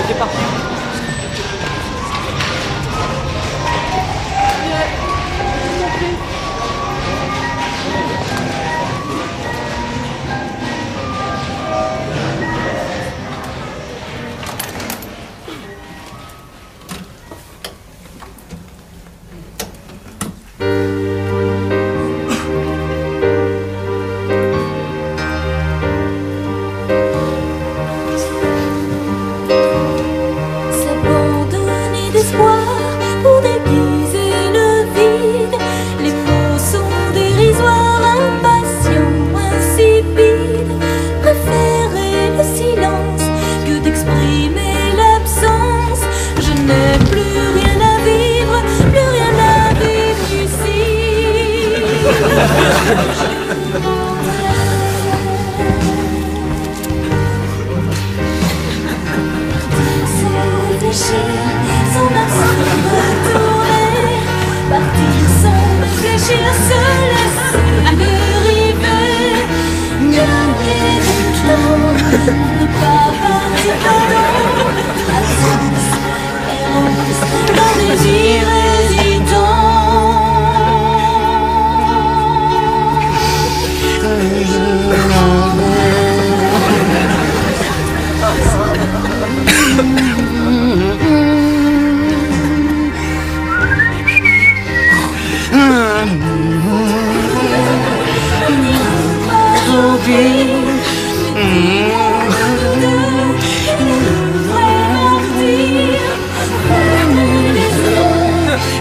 C'est parti.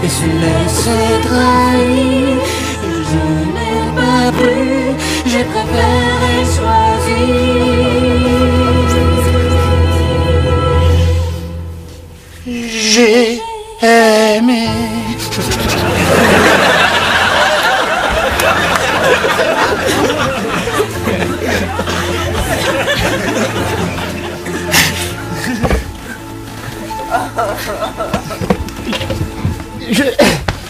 Et se laisser trahir, je n'ai pas plu, j'ai préféré choisir. J'ai aimé.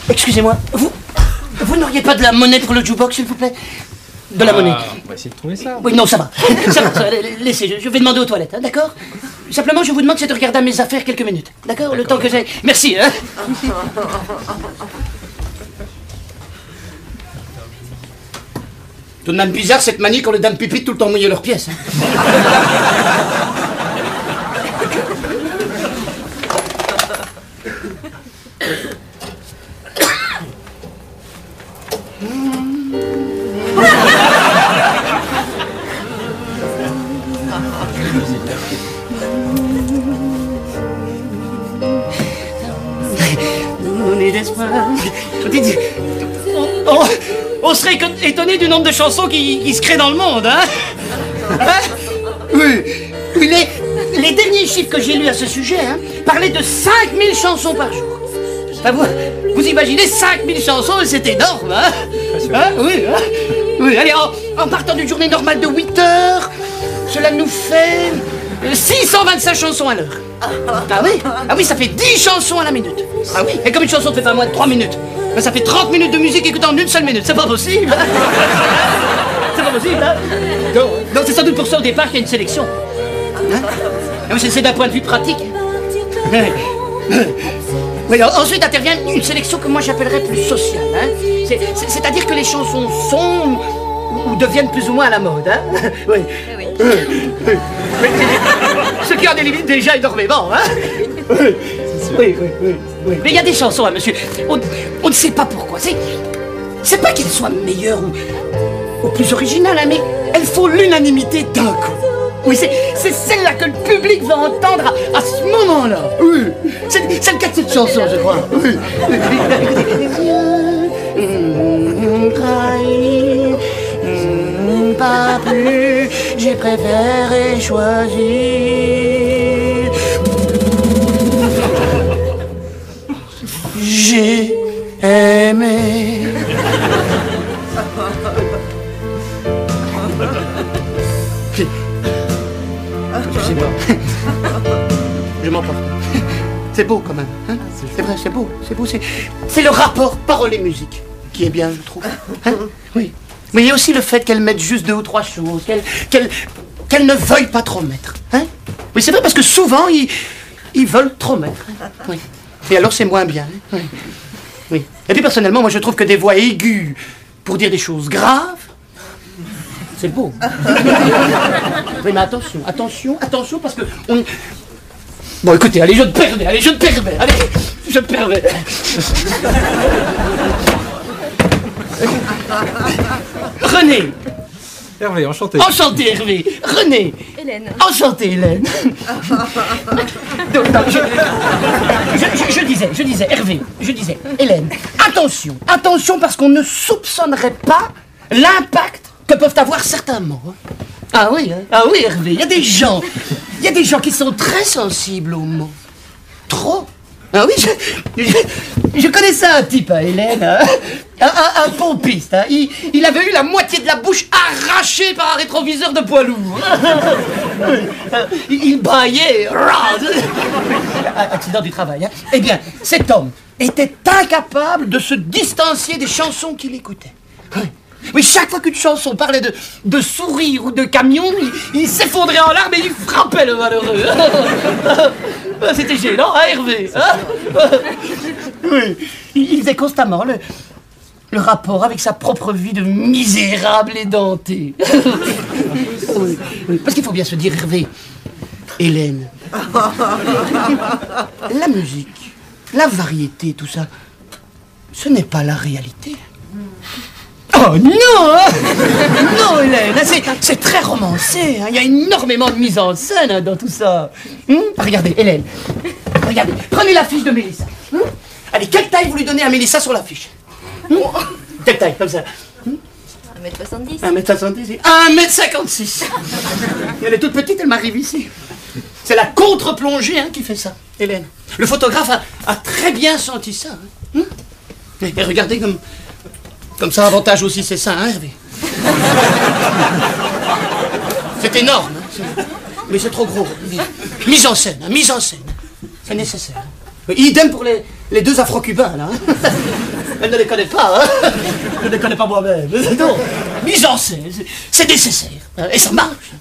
Excusez-moi, vous n'auriez pas de la monnaie pour le jukebox, s'il vous plaît? De la monnaie. On va essayer de trouver ça. Oui, non, ça va. Ça va, laissez, je vais demander aux toilettes, hein, d'accord? Simplement, je vous demande c'est de regarder à mes affaires quelques minutes, d'accord? Le temps que j'ai... Merci, hein. Tout de même bizarre cette manie quand les dames pipi tout le temps mouiller leurs pièces. Hein. On serait étonné du nombre de chansons qui se créent dans le monde, hein? Oui. Les derniers chiffres que j'ai lus à ce sujet, hein, parlaient de 5000 chansons par jour. Enfin, vous imaginez 5000 chansons, c'est énorme, hein? Oui, hein? Oui, allez, en partant d'une journée normale de 8 heures, cela nous fait 625 chansons à l'heure. Ah oui, ça fait 10 chansons à la minute. Ah oui, et comme une chanson ne fait pas moins de 3 minutes, ben ça fait 30 minutes de musique écoutée en une seule minute. C'est pas possible. Hein? C'est pas possible, hein? Non, c'est sans doute pour ça au départ qu'il y a une sélection. Hein? C'est d'un point de vue pratique. Mais ensuite intervient une sélection que moi j'appellerais plus sociale. Hein? C'est-à-dire que les chansons sont ou deviennent plus ou moins à la mode. Hein? Oui. Ce qui en élimine déjà énormément. Hein? Oui. Mais il y a des chansons, hein, monsieur. On ne sait pas pourquoi. C'est pas qu'elles soient meilleures ou plus originales, hein, mais elles font l'unanimité d'un coup. Oui, c'est celle-là que le public va entendre à ce moment-là. Oui. C'est le cas de cette chanson, je crois. Oui. Pas plus, j'ai préféré choisir. J'ai aimé. Excusez-moi. Je m'emporte. C'est beau quand même. Hein, c'est vrai, c'est beau. C'est beau. C'est le rapport parole et musique qui est bien, je trouve. Hein, oui. Mais il y a aussi le fait qu'elle mette juste 2 ou 3 choses, qu'elle ne veuille pas trop mettre. Hein. Oui, c'est vrai, parce que souvent, ils veulent trop mettre. Oui. Et alors, c'est moins bien. Hein. Oui. Oui. Et puis, personnellement, moi, je trouve que des voix aiguës pour dire des choses graves, c'est beau. Oui, mais attention, attention, attention, parce que on... Bon, écoutez, allez, je te permets, allez, je te permets. René. Hervé, enchanté. Enchanté, Hervé. René. Hélène. Enchanté, Hélène. Donc, je disais, Hervé, je disais, Hélène, attention, attention, parce qu'on ne soupçonnerait pas l'impact que peuvent avoir certains mots. Ah oui, Hervé, il y a des gens qui sont très sensibles aux mots. Trop. Ah oui, je connaissais un type, Hélène, un pompiste. Hein. Il avait eu la moitié de la bouche arrachée par un rétroviseur de poids lourd. Il braillait. Accident du travail. Hein. Eh bien, cet homme était incapable de se distancier des chansons qu'il écoutait. Oui, chaque fois qu'une chanson parlait de sourire ou de camion, il s'effondrait en larmes et il frappait le malheureux. C'était gênant, hein, Hervé, hein. Oui, il faisait constamment le rapport avec sa propre vie de misérable édenté. Oui, parce qu'il faut bien se dire, Hervé, Hélène, la musique, la variété, tout ça, ce n'est pas la réalité. Oh non, hein. Non, Hélène, c'est très romancé, hein. Il y a énormément de mise en scène, hein, dans tout ça. Regardez, Hélène, regardez, prenez la fiche de Mélissa. Allez, quelle taille vous lui donnez à Mélissa sur la fiche? Quelle taille, comme ça? 1m70. 1m70 et 1m56. Elle est toute petite, elle m'arrive ici. C'est la contre-plongée, hein, qui fait ça, Hélène. Le photographe a très bien senti ça. Hein. Et regardez comme ça avantage aussi ses seins, hein, Hervé. C'est énorme, hein, mais c'est trop gros. Mise en scène, hein, mise en scène. C'est nécessaire. Idem pour les 2 Afro-Cubains, là. Hein. Elle ne les connaît pas, hein. Je ne les connais pas moi-même. Non, mise en scène, c'est nécessaire. Et ça marche.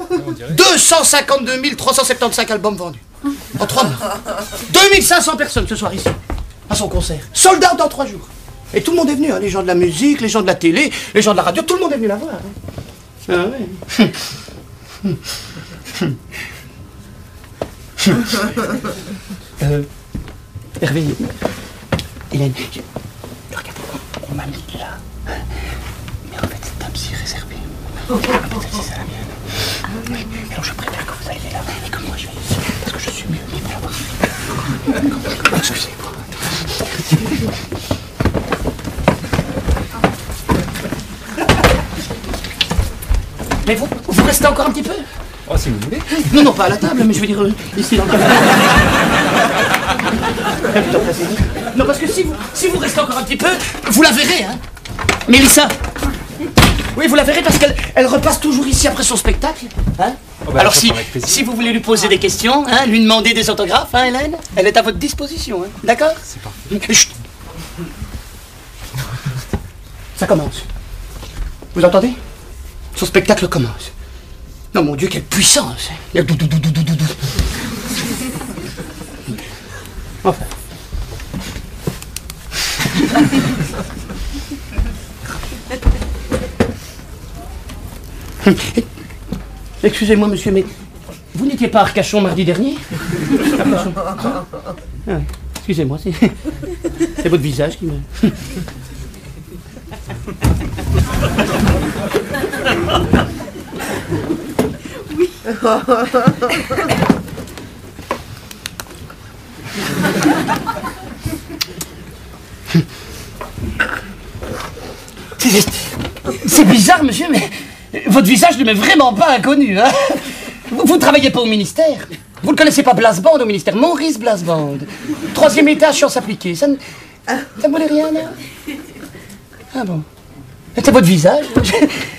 252 375 albums vendus. En 3 mois. 2500 personnes ce soir ici, à son concert. Sold out dans 3 jours. Et tout le monde est venu, hein, les gens de la musique, les gens de la télé, les gens de la radio, tout le monde est venu la voir. Hein. Ah ouais. Hervé, Hélène, regarde, on m'a mis là. Mais en fait, c'est un psy réservé. C'est ça la mienne. Alors je préfère que vous ayez là et que moi je vais ici, parce que je suis mieux libre là-bas. Excusez-moi. Mais vous restez encore un petit peu? Oh, si vous voulez. Non, pas à la table, mais je veux dire ici dans le café. Non, parce que si vous restez encore un petit peu, vous la verrez, hein. Mélissa. Oui, vous la verrez parce qu'elle repasse toujours ici après son spectacle. Hein. Oh bah, alors si vous voulez lui poser des questions, hein, lui demander des autographes, hein, Hélène, elle est à votre disposition, hein. D'accord? C'est parfait. Chut. Ça commence. Vous entendez? Son spectacle commence. Non, mon Dieu, quelle puissance! Il y a doudou. Enfin. Excusez-moi, monsieur, mais vous n'étiez pas à Arcachon mardi dernier? Arcachon. Ah ouais. Excusez-moi, c'est votre visage qui me... Oui. C'est bizarre, monsieur, mais votre visage ne m'est vraiment pas inconnu, hein. Vous ne travaillez pas au ministère? Vous ne connaissez pas Blasband au ministère? Maurice Blasband. 3e étage, sciences appliquées. Ça ne voulait rien, là? Ah bon? C'est votre visage?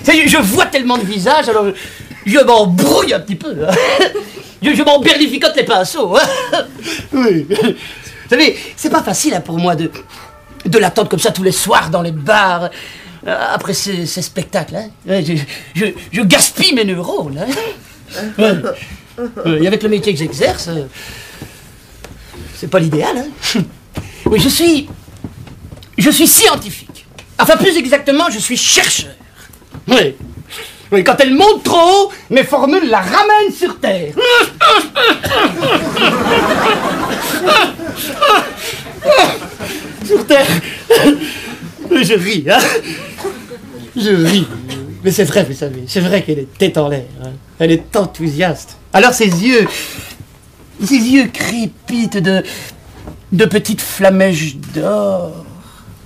Je vois tellement de visages, alors je m'embrouille un petit peu. je m'en berlificote les pinceaux. Hein. Oui. Vous savez, c'est pas facile hein, pour moi de l'attendre comme ça tous les soirs dans les bars, après ces spectacles. Hein. Je gaspille mes neurones. Hein. Ouais. Et avec le métier que j'exerce, c'est pas l'idéal. Hein. Oui, je suis scientifique. Enfin, plus exactement, je suis chercheur. Oui. Oui, quand elle monte trop haut, mes formules la ramènent sur Terre. Sur Terre. Je ris, hein. Je ris. Mais c'est vrai, vous savez, c'est vrai qu'elle est tête en l'air. Hein. Elle est enthousiaste. Alors ses yeux crépitent de petites flamèches d'or.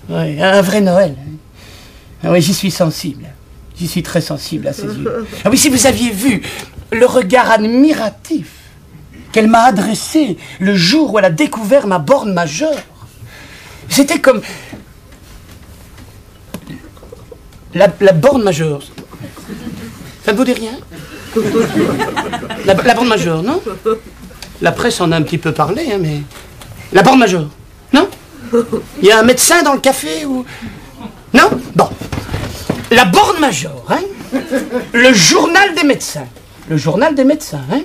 Oui, un vrai Noël. Ah oui, j'y suis sensible. J'y suis très sensible à ses yeux. Ah oui, si vous aviez vu le regard admiratif qu'elle m'a adressé le jour où elle a découvert ma borne majeure, c'était comme... La borne majeure. Ça ne vous dit rien? La borne majeure, non? La presse en a un petit peu parlé, hein, mais... La borne majeure, non? Il y a un médecin dans le café ou... Non? Bon. La borne majeure, hein? Le journal des médecins. Le journal des médecins, hein?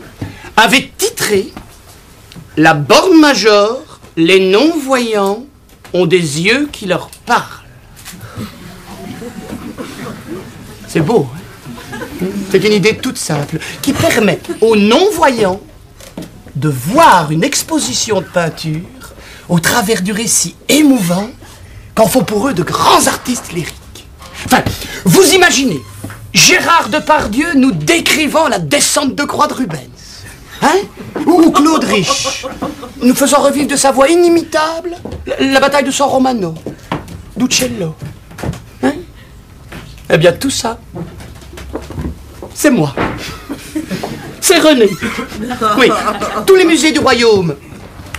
Avait titré « La borne majeure, les non-voyants ont des yeux qui leur parlent ». C'est beau, hein? C'est une idée toute simple qui permet aux non-voyants de voir une exposition de peinture au travers du récit émouvant qu'en font pour eux de grands artistes lyriques. Enfin, vous imaginez Gérard Depardieu nous décrivant la descente de croix de Rubens, hein? Ou Claude Rich nous faisant revivre de sa voix inimitable la bataille de San Romano, d'Uccello. Hein? Eh bien, tout ça, c'est moi. C'est René. Oui, tous les musées du royaume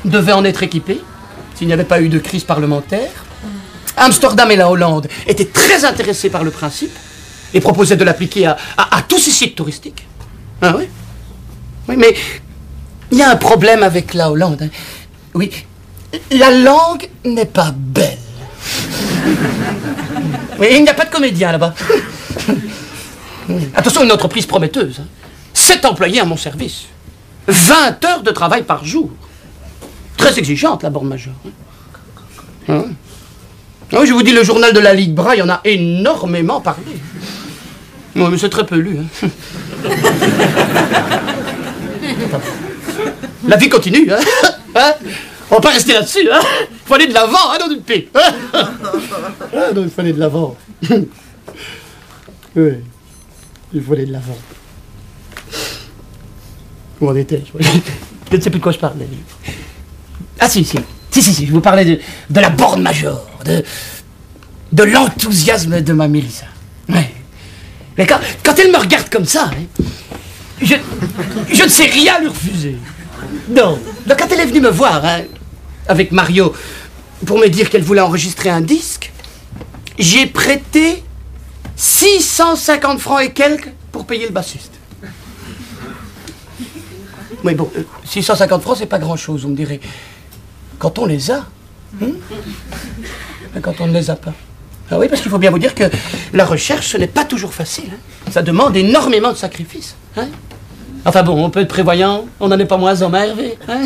devaient en être équipés s'il n'y avait pas eu de crise parlementaire. Amsterdam et la Hollande étaient très intéressés par le principe et proposaient de l'appliquer à tous ces sites touristiques. Ah oui? Oui, mais il y a un problème avec la Hollande. Hein. Oui, la langue n'est pas belle. Oui, il n'y a pas de comédien là-bas. Attention, une entreprise prometteuse. Hein. 7 employés à mon service. 20 heures de travail par jour. Très exigeante, la borne majeure. Hein. Ah oui, je vous dis, le journal de la Ligue Bras, il y en a énormément parlé. Non, mais c'est très peu lu. Hein. La vie continue, hein, hein. On va pas rester là-dessus, hein. Il faut aller de l'avant, hein, dans une paix. Ah non, il faut aller de l'avant. Oui, il faut aller de l'avant. Où en étais-je? Je ne sais plus de quoi je parlais. Ah si, je vous parlais de la borne majeure, de l'enthousiasme de ma Mélissa. Ouais. Mais quand elle me regarde comme ça, hein, je ne sais rien lui refuser. Non. Donc quand elle est venue me voir, hein, avec Mario, pour me dire qu'elle voulait enregistrer un disque, j'ai prêté 650 francs et quelques pour payer le bassiste. Oui, bon, 650 francs, c'est pas grand-chose, vous me direz. Quand on les a, hein, quand on ne les a pas. Ah oui, parce qu'il faut bien vous dire que la recherche, ce n'est pas toujours facile. Hein. Ça demande énormément de sacrifices. Hein. Enfin bon, on peut être prévoyant, on n'en est pas moins homme, Hervé. Hein.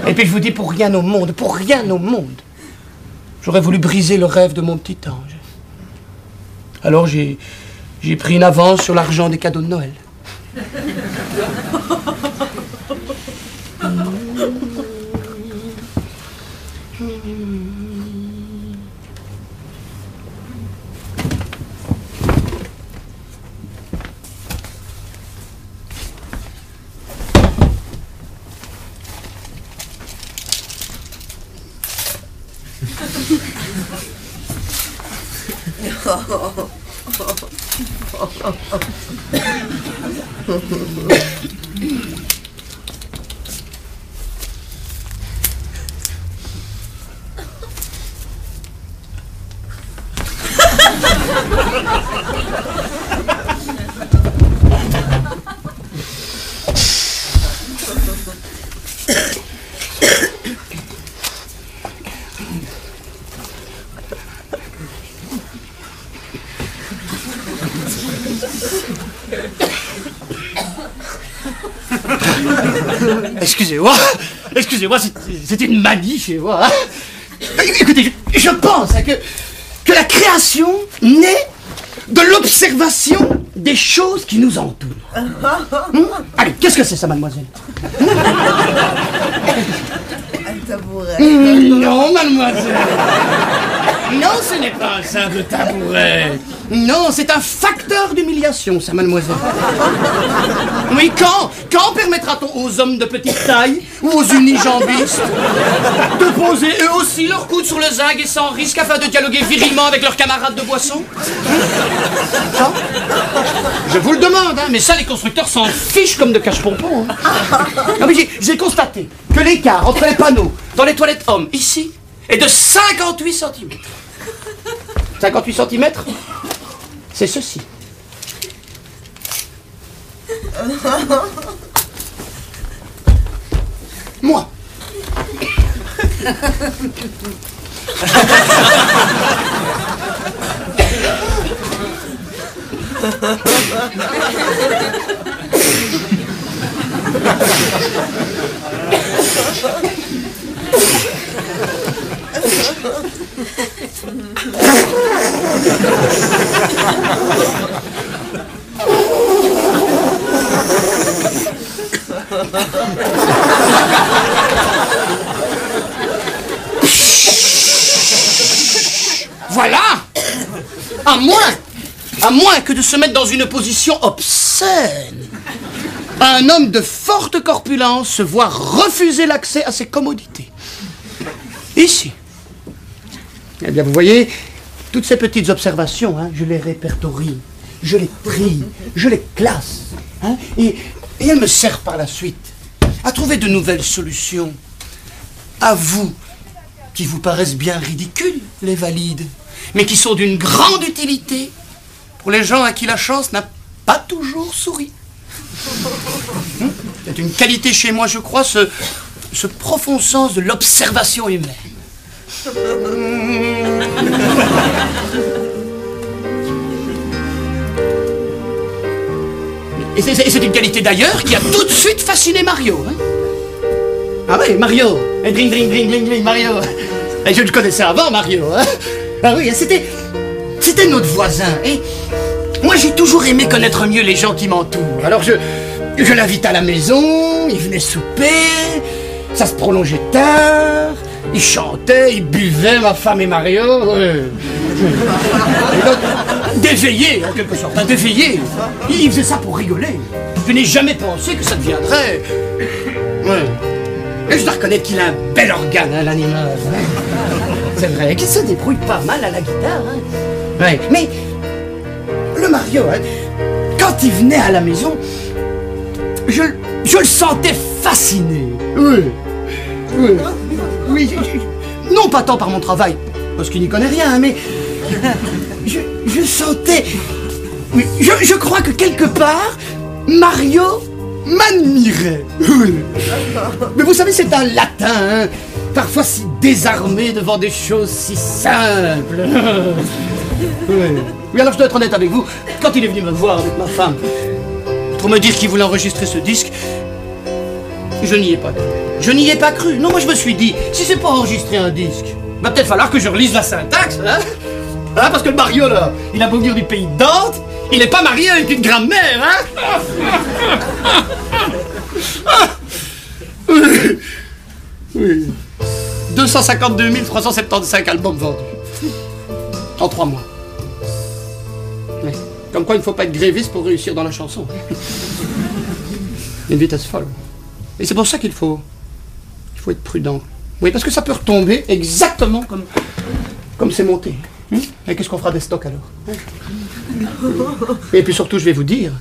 Et puis je vous dis, pour rien au monde, j'aurais voulu briser le rêve de mon petit ange. Alors j'ai pris une avance sur l'argent des cadeaux de Noël. Excusez-moi, c'est une manie chez moi. Hein. Écoutez, je pense hein, que la création naît de l'observation des choses qui nous entourent. Allez, qu'est-ce que c'est ça, mademoiselle? Un tabouret. Non, mademoiselle. Non, ce n'est pas un simple tabouret. Non, c'est un facteur d'humiliation, ça, mademoiselle. Oui, quand permettra-t-on aux hommes de petite taille ou aux unijambistes de poser eux aussi leurs coudes sur le zinc et sans risque afin de dialoguer virilement avec leurs camarades de boisson? Quand? Je vous le demande, hein, mais ça, les constructeurs s'en fichent comme de cache-pompons. Hein. Ah, mais j'ai constaté que l'écart entre les panneaux dans les toilettes hommes, ici, est de 58 cm. 58 cm, c'est ceci. Moi. Voilà. À moins que de se mettre dans une position obscène, un homme de forte corpulence se voit refuser l'accès à ses commodités. Ici. Eh bien, vous voyez, toutes ces petites observations, hein, je les répertorie, je les trie, je les classe, hein, et elles me servent par la suite à trouver de nouvelles solutions. À vous, qui vous paraissent bien ridicules, les valides, mais qui sont d'une grande utilité pour les gens à qui la chance n'a pas toujours souri. C'est une qualité chez moi, je crois, ce profond sens de l'observation humaine. Et c'est une qualité d'ailleurs qui a tout de suite fasciné Mario. Hein. Ah oui, Mario. Et dring, dring, dring, dring, dring, Mario. Et je le connaissais avant, Mario. Hein. Ah oui, c'était notre voisin. Et moi, j'ai toujours aimé connaître mieux les gens qui m'entourent. Alors je l'invite à la maison, il venait souper, ça se prolongeait tard, il chantait, il buvait, ma femme et Mario. Et donc, d'éveiller, en quelque sorte, d'éveiller. Il faisait ça pour rigoler. Je n'ai jamais pensé que ça deviendrait... Ouais. Et je dois reconnaître qu'il a un bel organe, hein, l'animal. C'est vrai qu'il se débrouille pas mal à la guitare. Hein. Ouais. Mais le Mario, hein, quand il venait à la maison, je le sentais fasciné. Oui. Oui. Oui. Non pas tant par mon travail, parce qu'il n'y connaît rien, mais je sentais... Je crois que quelque part, Mario m'admirait. Oui. Mais vous savez, c'est un latin, hein, parfois si désarmé devant des choses si simples. Oui. Oui, alors je dois être honnête avec vous, quand il est venu me voir avec ma femme, pour me dire qu'il voulait enregistrer ce disque, je n'y ai pas cru. Je n'y ai pas cru. Non, moi je me suis dit, si c'est pour enregistrer un disque, va peut-être falloir que je relise la syntaxe, hein, hein, parce que le Mario, là, il a beau venir du pays de Dante, il n'est pas marié avec une grammaire, hein. Oui. Oui. 252 375 albums vendus. En 3 mois. Ouais. Comme quoi il ne faut pas être gréviste pour réussir dans la chanson. Une vitesse folle. Et c'est pour ça qu'il faut être prudent. Oui, parce que ça peut retomber exactement comme c'est monté. Et qu'est-ce qu'on fera des stocks alors? Et puis surtout, je vais vous dire,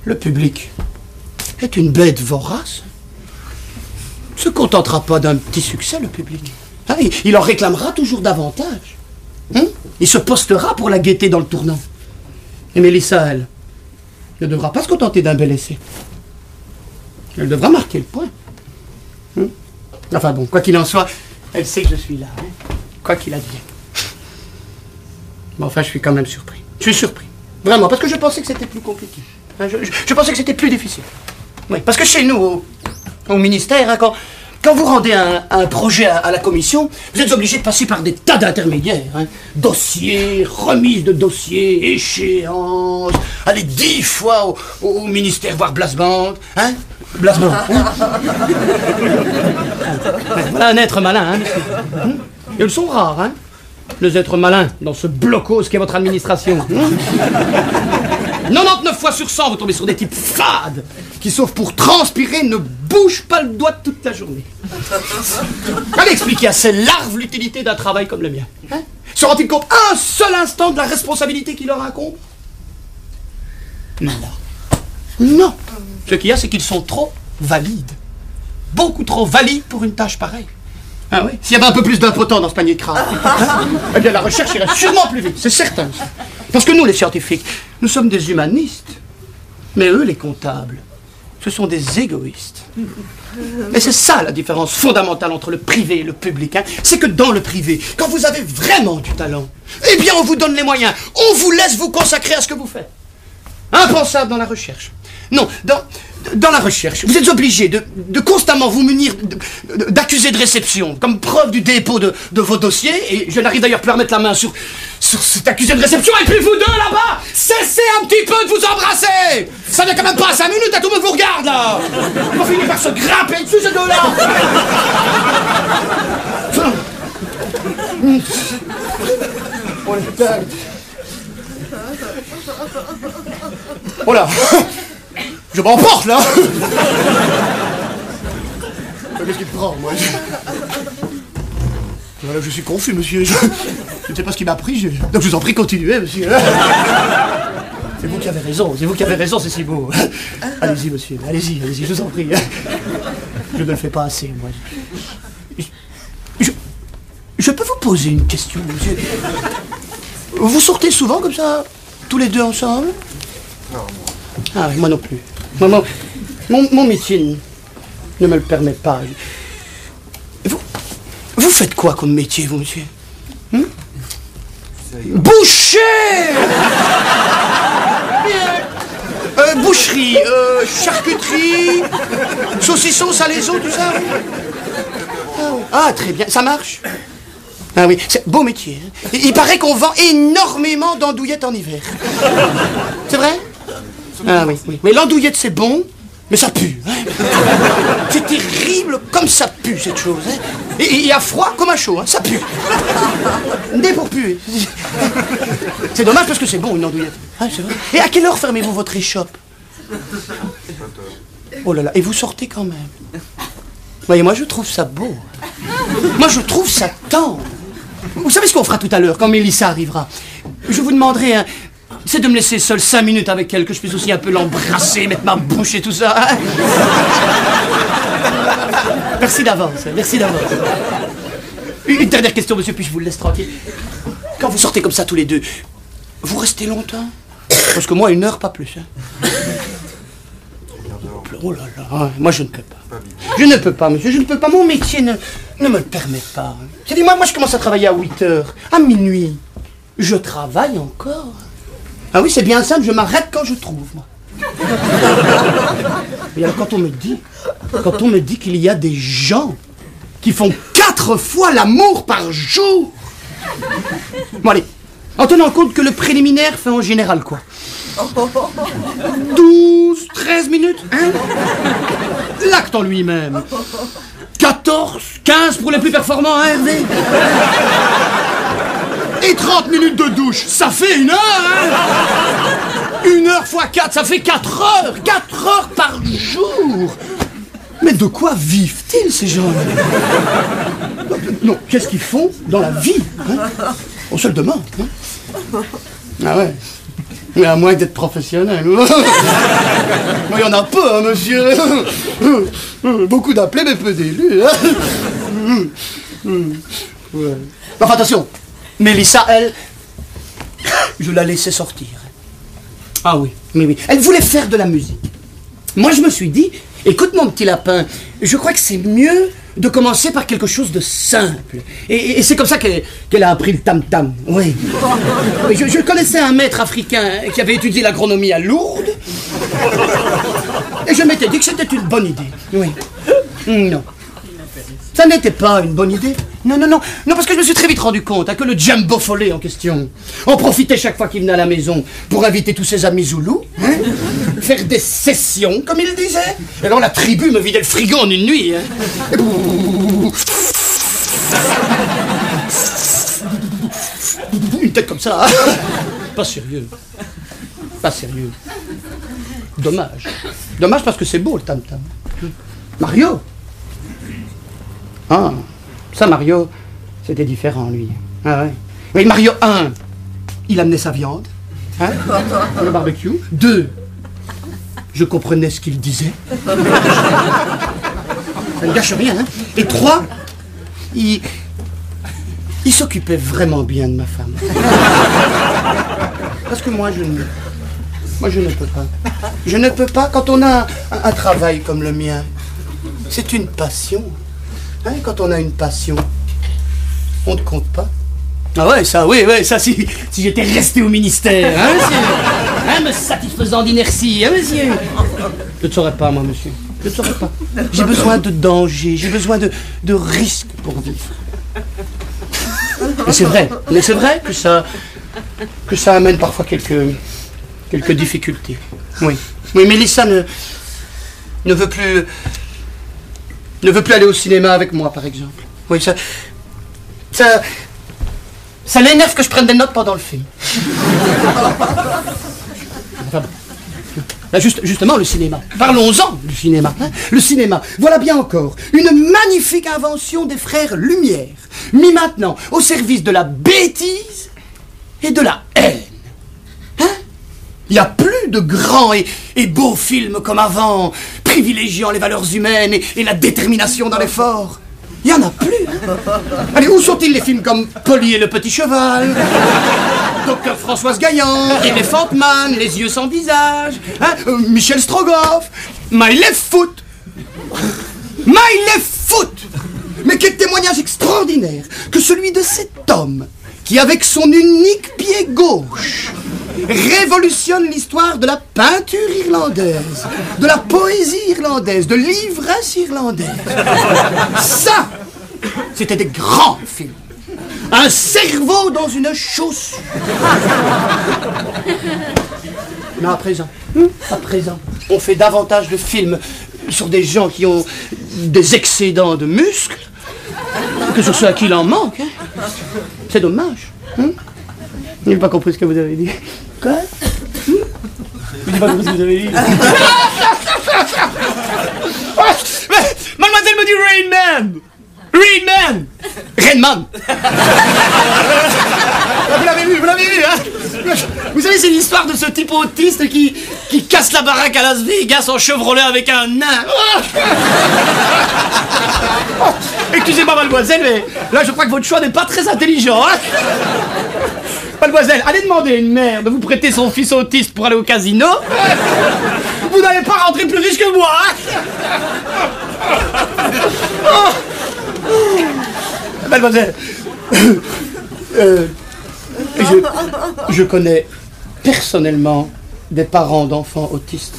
le public est une bête vorace. Il ne se contentera pas d'un petit succès, le public. Ah, il en réclamera toujours davantage. Il se postera pour la gaieté dans le tournant. Et Mélissa, elle, ne devra pas se contenter d'un bel essai. Elle devra marquer le point. Enfin bon, quoi qu'il en soit, elle sait que je suis là. Quoi qu'il advienne. Mais enfin, je suis quand même surpris. Je suis surpris. Vraiment, parce que je pensais que c'était plus compliqué. Hein, je pensais que c'était plus difficile. Oui, parce que chez nous, au ministère, hein, quand vous rendez un projet à la commission, vous êtes obligé de passer par des tas d'intermédiaires. Hein. Dossiers, remise de dossiers, échéance, aller 10 fois au ministère voir Blaseband. Hein. Blaseband. Hein. Voilà un être malin. Hein. Ils sont rares, hein, les êtres malins dans ce blocos qu'est votre administration. 99 fois sur 100, vous tombez sur des types fades qui, sauf pour transpirer, ne bougent pas le doigt toute la journée. Allez expliquer à ces larves l'utilité d'un travail comme le mien. Hein? Se rend-il compte un seul instant de la responsabilité qui leur incombe? Non. Non. Ce qu'il y a, c'est qu'ils sont trop valides. Beaucoup trop valides pour une tâche pareille. Ah oui? S'il y avait un peu plus d'impotents dans ce panier de crabe, hein, eh bien la recherche irait sûrement plus vite, c'est certain. Parce que nous, les scientifiques, nous sommes des humanistes. Mais eux, les comptables, ce sont des égoïstes. Et c'est ça la différence fondamentale entre le privé et le public. Hein. C'est que dans le privé, quand vous avez vraiment du talent, eh bien on vous donne les moyens, on vous laisse vous consacrer à ce que vous faites. Impensable dans la recherche. Non, dans la recherche, vous êtes obligé de constamment vous munir d'accusés de réception, comme preuve du dépôt de vos dossiers, et je n'arrive d'ailleurs plus à remettre la main sur cet accusé de réception, et puis vous deux là-bas, cessez un petit peu de vous embrasser. Ça n'est quand même pas 5 minutes, tout le monde vous regarde là. Ils vont finir par se grimper dessus ces deux-là. Oh là. Je m'emporte là. Qu'est-ce qu'il prend, moi? Voilà, je suis confus, monsieur. Je ne sais pas ce qui m'a pris. Donc je vous en prie, continuez, monsieur. C'est vous qui avez raison, c'est si beau. Allez-y, monsieur, allez-y, je vous en prie. Je ne le fais pas assez, moi. Je peux vous poser une question, monsieur? Vous sortez souvent comme ça, tous les deux ensemble? Non. Ah oui, moi non plus. Mon métier ne me le permet pas. Vous faites quoi comme métier, vous, monsieur? Boucher. Boucherie, charcuterie, saucisson, salaison, tout ça. Ah, très bien, ça marche. Ah oui, c'est beau métier. Hein. Il paraît qu'on vend énormément d'andouillettes en hiver. C'est vrai? Ah oui. Mais l'andouillette, c'est bon, mais ça pue. Hein. C'est terrible comme ça pue, cette chose. Hein. Et il y a froid comme à chaud, hein. Ça pue. Né pour puer. C'est dommage parce que c'est bon, une andouillette. Ah, c'est vrai. Et à quelle heure fermez-vous votre échoppe? Oh là là, et vous sortez quand même. Voyez, moi je trouve ça beau. Moi je trouve ça tendre. Vous savez ce qu'on fera tout à l'heure, quand Mélissa arrivera? Je vous demanderai, hein, c'est de me laisser seul 5 minutes avec elle, que je puisse aussi un peu l'embrasser, mettre ma bouche et tout ça. Hein. Merci d'avance, merci d'avance. Une dernière question, monsieur, puis je vous le laisse tranquille. Quand vous sortez comme ça tous les deux, vous restez longtemps? Parce que moi, 1 heure, pas plus. Hein. Oh là là, moi je ne peux pas. Je ne peux pas, monsieur, je ne peux pas. Mon métier ne me le permet pas. J'ai dit, moi je commence à travailler à 8 heures, à minuit. Je travaille encore. Ah oui, c'est bien simple, je m'arrête quand je trouve, moi. Et alors quand on me dit qu'il y a des gens qui font 4 fois l'amour par jour. Bon allez, en tenant compte que le préliminaire fait en général quoi? 12, 13 minutes, hein? L'acte en lui-même. 14, 15 pour les plus performants, hein, Hervé? Et 30 minutes de douche, ça fait 1 heure, hein? 1 heure fois 4, ça fait 4 heures. 4 heures par jour. Mais de quoi vivent-ils, ces gens-là? Non, qu'est-ce qu'ils font dans la vie, hein? On se le demande, hein? Ah ouais. Mais à moins d'être professionnel. Il y en a peu, hein, monsieur. Beaucoup d'appelés, mais peu d'élus. Hein. Ouais. Enfin, attention. Mélissa, elle, je la laissais sortir. Ah oui, mais oui. Elle voulait faire de la musique. Moi, je me suis dit, Écoute mon petit lapin, je crois que c'est mieux de commencer par quelque chose de simple. Et c'est comme ça qu'elle a appris le tam-tam. Oui. Je connaissais un maître africain qui avait étudié l'agronomie à Lourdes. Et je m'étais dit que c'était une bonne idée. Oui. Non. Ça n'était pas une bonne idée. Non, parce que je me suis très vite rendu compte que le Jumbo Follet en question en profitait chaque fois qu'il venait à la maison pour inviter tous ses amis Zoulous, faire des sessions, comme il disait. Et alors la tribu me vidait le frigo en une nuit. Une tête comme ça. Pas sérieux. Pas sérieux. Dommage. Dommage parce que c'est beau le tam-tam. Mario. Ah, ça Mario, c'était différent lui. Ah ouais. Oui, Mario 1, il amenait sa viande, pour le barbecue. 2, je comprenais ce qu'il disait. Ça ne gâche rien, hein. Et 3, il s'occupait vraiment bien de ma femme. Parce que moi je ne peux pas. Je ne peux pas quand on a un travail comme le mien. C'est une passion. Hein, quand on a une passion, on ne compte pas. Ah ouais, ça, si j'étais resté au ministère, hein, monsieur, me satisfaisant d'inertie, hein, monsieur. Je ne saurais pas, moi, monsieur. Je ne saurais pas. J'ai besoin de danger, j'ai besoin de risque pour vivre. Mais c'est vrai que ça amène parfois quelques difficultés. Oui, Mélissa ne veut plus aller au cinéma avec moi, par exemple. Oui, ça l'énerve que je prenne des notes pendant le film. Enfin, là, justement, le cinéma. Parlons-en du cinéma. Hein. Le cinéma, voilà bien encore une magnifique invention des frères Lumière, mis maintenant au service de la bêtise et de la haine. Il n'y a plus de grands et beaux films comme avant, privilégiant les valeurs humaines et la détermination dans l'effort. Il n'y en a plus. Allez, où sont-ils les films comme Polly et le petit cheval, Docteur Françoise Gaillan, Elephant Man, Les yeux sans visage, Michel Strogoff, My Left Foot. My Left Foot. Mais quel témoignage extraordinaire que celui de cet homme qui, avec son unique pied gauche, révolutionne l'histoire de la peinture irlandaise, de la poésie irlandaise, de l'ivresse irlandaise. Ça, c'était des grands films. Un cerveau dans une chaussure. Mais à présent, on fait davantage de films sur des gens qui ont des excédents de muscles que sur ceux à qui il en manque. Hein. C'est dommage. Hein. Je n'ai pas compris ce que vous avez dit. Quoi? Je n'ai pas compris ce que vous avez dit. Mademoiselle me dit Rain Man. Rainman. Vous l'avez vu, hein? Vous savez, c'est l'histoire de ce type autiste qui casse la baraque à Las Vegas en Chevrolet avec un nain. Excusez-moi, mademoiselle, mais là, je crois que votre choix n'est pas très intelligent, hein? Mademoiselle, allez demander à une mère de vous prêter son fils autiste pour aller au casino. Vous n'allez pas rentrer plus riche que moi, hein? Mademoiselle, je connais personnellement des parents d'enfants autistes.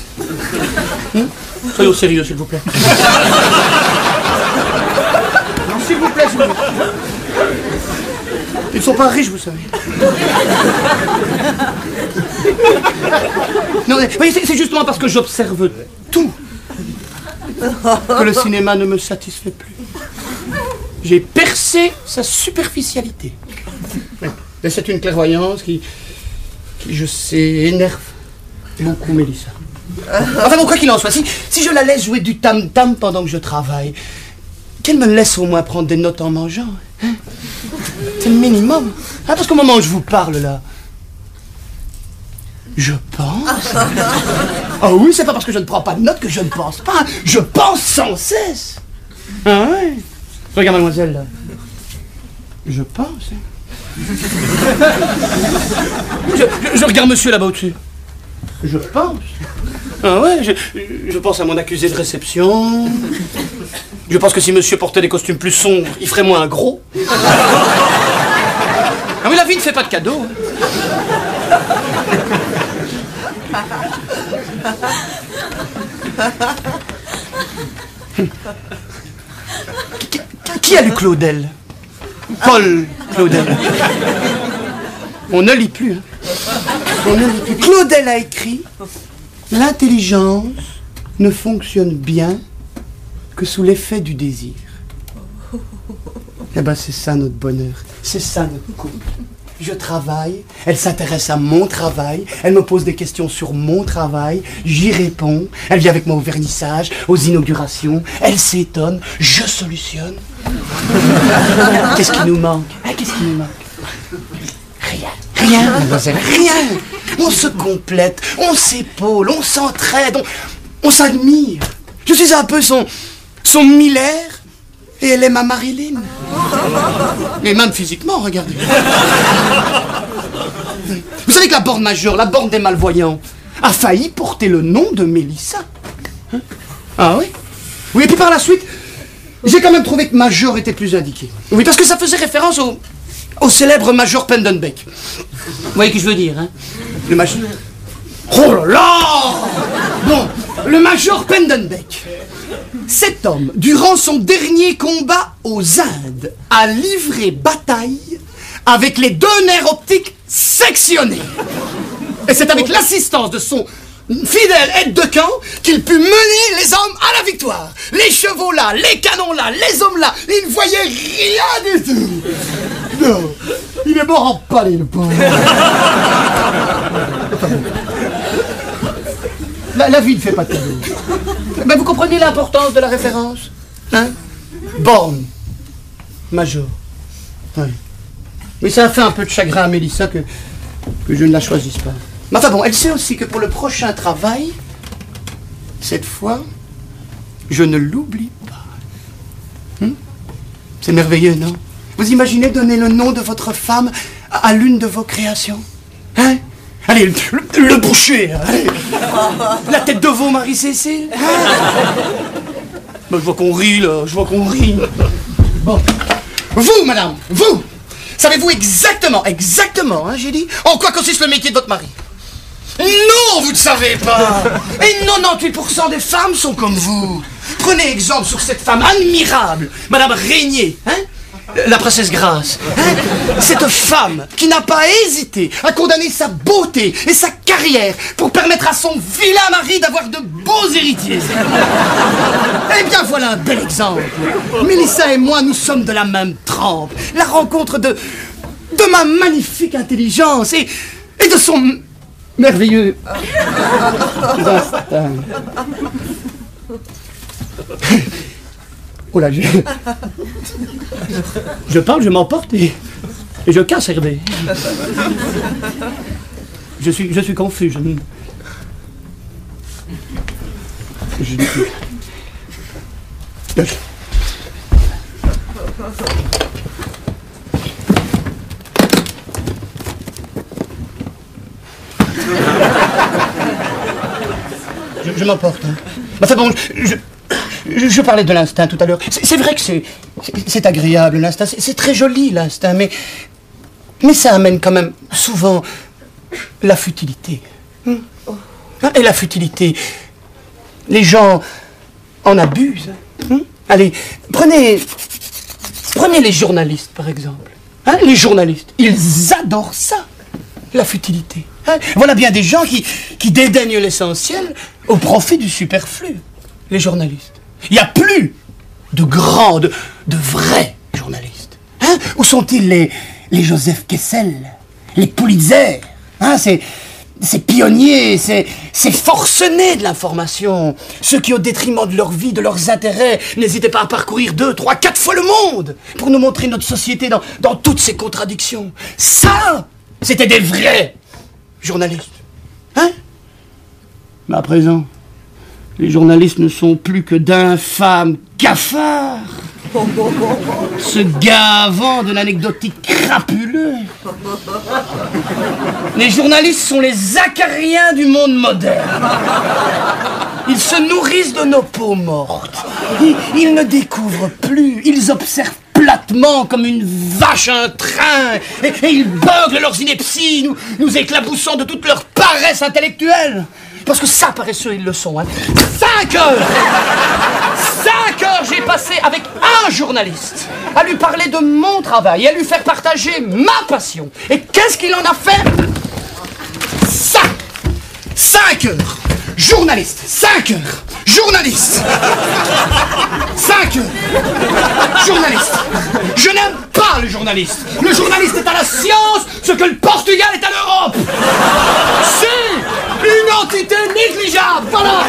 Soyons sérieux, s'il vous plaît. Non, s'il vous plaît, Ils ne sont pas riches, vous savez. Non, mais c'est justement parce que j'observe tout que le cinéma ne me satisfait plus. J'ai percé sa superficialité. Et c'est une clairvoyance qui, je sais, énerve beaucoup Mélissa. Enfin bon, quoi qu'il en soit, si je la laisse jouer du tam-tam pendant que je travaille, qu'elle me laisse au moins prendre des notes en mangeant. Hein? C'est le minimum. Hein, parce qu'au moment où je vous parle, là, je pense. Ah oui, c'est pas parce que je ne prends pas de notes que je ne pense pas. Je pense sans cesse. Ah ouais. Regarde, mademoiselle, là. Je pense. Je regarde monsieur là-bas au-dessus. Je pense. Ah ouais, je pense à mon accusé de réception. Je pense que si monsieur portait des costumes plus sombres, il ferait moins gros. Ah oui, la vie ne fait pas de cadeaux. Qui a lu Claudel? Paul Claudel. On ne lit plus. Hein. On ne lit plus. Claudel a écrit « L'intelligence ne fonctionne bien que sous l'effet du désir. » Eh ben c'est ça notre bonheur, c'est ça notre couple. Je travaille, elle s'intéresse à mon travail, elle me pose des questions sur mon travail, j'y réponds, elle vient avec moi au vernissage, aux inaugurations, elle s'étonne, je solutionne. Qu'est-ce qui nous manque? Qu'est-ce qui nous manque? Rien, mademoiselle, rien. On se complète, on s'épaule, on s'entraide, on s'admire. Je suis un peu son Miller et elle est ma Marilyn. Et même physiquement, regardez. Vous savez que la borne majeure, la borne des malvoyants, a failli porter le nom de Mélissa. Hein? Ah oui? Oui, et puis par la suite, j'ai quand même trouvé que Major était plus indiqué. Oui, parce que ça faisait référence au célèbre Major Pendenbeck. Vous voyez ce que je veux dire, hein? Le Major... Oh là là! Bon, le Major Pendenbeck. Cet homme, durant son dernier combat aux Indes, a livré bataille avec les 2 nerfs optiques sectionnés. Et c'est avec l'assistance de son fidèle aide de camp qu'il put mener les hommes à la victoire. Les chevaux là, les canons là, les hommes là, il ne voyait rien du tout. Non, il est mort en palais, le pauvre. La vie ne fait pas de cadeaux. Mais vous comprenez l'importance de la référence? Hein? Borne. Major. Oui. Mais ça a fait un peu de chagrin à Mélissa que je ne la choisisse pas. Mais enfin bon, elle sait aussi que pour le prochain travail, cette fois, je ne l'oublie pas. C'est merveilleux, non? Vous imaginez donner le nom de votre femme à l'une de vos créations? Hein? Allez, le boucher, allez. La tête de veau, Marie-Cécile. Je vois qu'on rit, là, je vois qu'on rit. Bon. Vous, madame, vous, savez-vous exactement, hein, j'ai dit, en quoi consiste le métier de votre mari? Non, vous ne savez pas. Et 98% des femmes sont comme vous. Prenez exemple sur cette femme admirable, Madame Régnier, hein? La princesse Grace, hein? Cette femme qui n'a pas hésité à condamner sa beauté et sa carrière pour permettre à son vilain mari d'avoir de beaux héritiers. Eh bien voilà un bel exemple. Mélissa et moi, nous sommes de la même trempe. La rencontre de ma magnifique intelligence et de son merveilleux instinct. Oh là, je parle, je m'emporte et je casse Hervé. Je suis confus, je m'emporte. Hein. Enfin bon, je parlais de l'instinct tout à l'heure. C'est vrai que c'est agréable l'instinct, c'est très joli l'instinct, mais ça amène quand même souvent la futilité. Et la futilité, les gens en abusent. Allez, prenez les journalistes par exemple. Hein, les journalistes, ils adorent ça, la futilité. Hein, voilà bien des gens qui dédaignent l'essentiel au profit du superflu. Les journalistes. Il n'y a plus de grands, de vrais journalistes. Hein? Où sont-ils les Joseph Kessel, les Pulitzer, hein? Ces pionniers, ces forcenés de l'information, ceux qui, au détriment de leur vie, de leurs intérêts, n'hésitaient pas à parcourir 2, 3, 4 fois le monde pour nous montrer notre société dans toutes ses contradictions. Ça, c'était des vrais journalistes. Hein? Mais à présent, les journalistes ne sont plus que d'infâmes cafards. Ce gavant de l'anecdotique crapuleux. Les journalistes sont les acariens du monde moderne. Ils se nourrissent de nos peaux mortes. Ils ne découvrent plus. Ils observent platement comme une vache un train. Et ils beuglent leurs inepties, nous éclaboussant de toute leur paresse intellectuelle. Parce que ça, paresseux, ils le sont. 5 heures 5 heures j'ai passé avec un journaliste à lui parler de mon travail et à lui faire partager ma passion. Et qu'est-ce qu'il en a fait? Ça 5 heures journaliste, 5 heures journaliste, 5 heures journaliste. Je n'aime pas le journaliste. Le journaliste est à la science ce que le Portugal est à l'Europe. C'est une entité négligeable, voilà.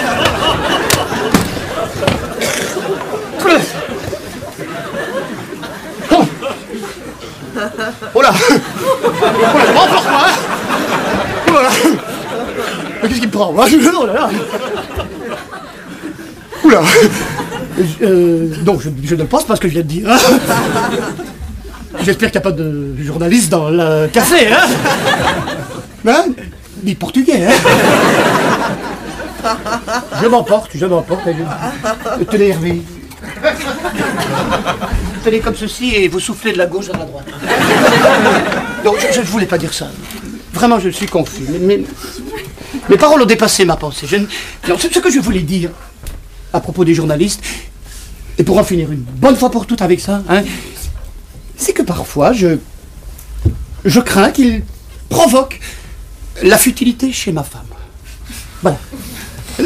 Bon. Oh là. Oh là, je m'emporte moi, hein. Oh là. Mais qu'est-ce qu'il me prend, moi? Oh là là. Oula. Donc je ne pense pas ce que je viens de dire. Hein. J'espère qu'il n'y a pas de journaliste dans le café, hein. Hein? Ni portugais, hein. Je m'emporte. Tenez, Hervé. Tenez comme ceci et vous soufflez de la gauche à la droite. Donc je ne voulais pas dire ça. Vraiment, je suis confus. Mes paroles ont dépassé ma pensée. Non, ce que je voulais dire à propos des journalistes, et pour en finir une bonne fois pour toutes avec ça, hein, c'est que parfois je crains qu'ils provoquent la futilité chez ma femme. Voilà.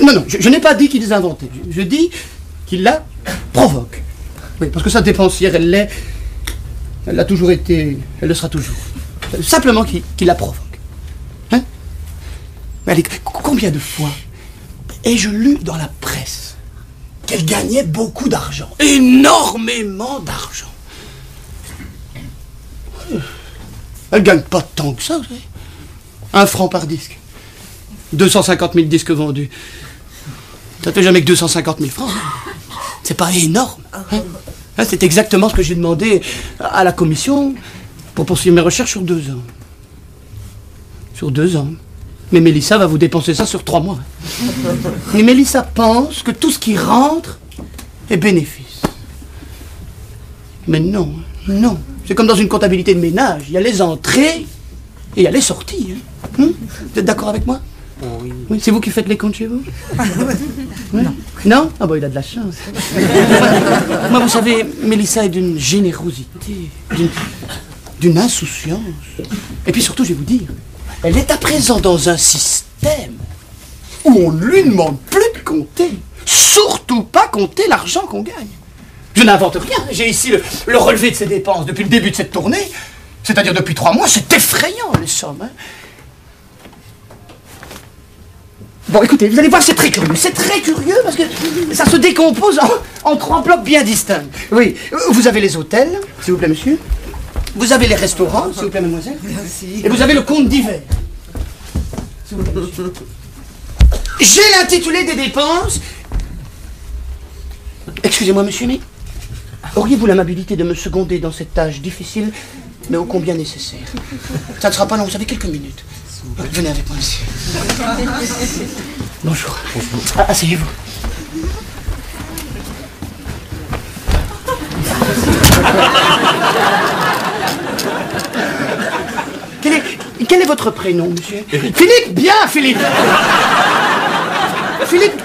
Non, je n'ai pas dit qu'ils les inventaient. Je dis qu'ils la provoquent. Oui, parce que sa dépensière, elle l'est. Elle l'a toujours été. Elle le sera toujours. Simplement qu'il la provoque. Hein? Mais allez, combien de fois ai-je lu dans la presse qu'elle gagnait beaucoup d'argent? Énormément d'argent. Elle gagne pas tant que ça, vous savez. 1 franc par disque. 250 000 disques vendus. Ça fait jamais que 250 000 francs. Hein. C'est pas énorme. Hein. C'est exactement ce que j'ai demandé à la commission pour poursuivre mes recherches sur 2 ans. Sur 2 ans. Mais Mélissa va vous dépenser ça sur 3 mois. Mais Mélissa pense que tout ce qui rentre est bénéfice. Mais non, non. C'est comme dans une comptabilité de ménage. Il y a les entrées et il y a les sorties. Hein. Vous êtes d'accord avec moi? Oui. Oui. C'est vous qui faites les comptes chez vous? Oui. Non. Non? Ah bah il a de la chance. Moi, vous savez, Mélissa est d'une générosité, d'une insouciance. Et puis surtout, je vais vous dire, elle est à présent dans un système où on ne lui demande plus de compter. Surtout pas compter l'argent qu'on gagne. Je n'invente rien. J'ai ici le relevé de ses dépenses depuis le début de cette tournée. C'est-à-dire depuis 3 mois. C'est effrayant, les sommes. Hein. Bon, écoutez, vous allez voir, c'est très curieux. C'est très curieux parce que ça se décompose en 3 blocs bien distincts. Oui, vous avez les hôtels, s'il vous plaît, monsieur. Vous avez les restaurants, s'il vous plaît, mademoiselle. Merci. Et vous avez le compte d'hiver. S'il vous plaît, monsieur. J'ai l'intitulé des dépenses. Excusez-moi, monsieur, mais auriez-vous l'amabilité de me seconder dans cette tâche difficile, mais ô combien nécessaire? Ça ne sera pas long, vous savez, quelques minutes. Venez avec moi, monsieur. Bonjour. Asseyez-vous. Quel est votre prénom, monsieur? Philippe, bien, Philippe. Philippe,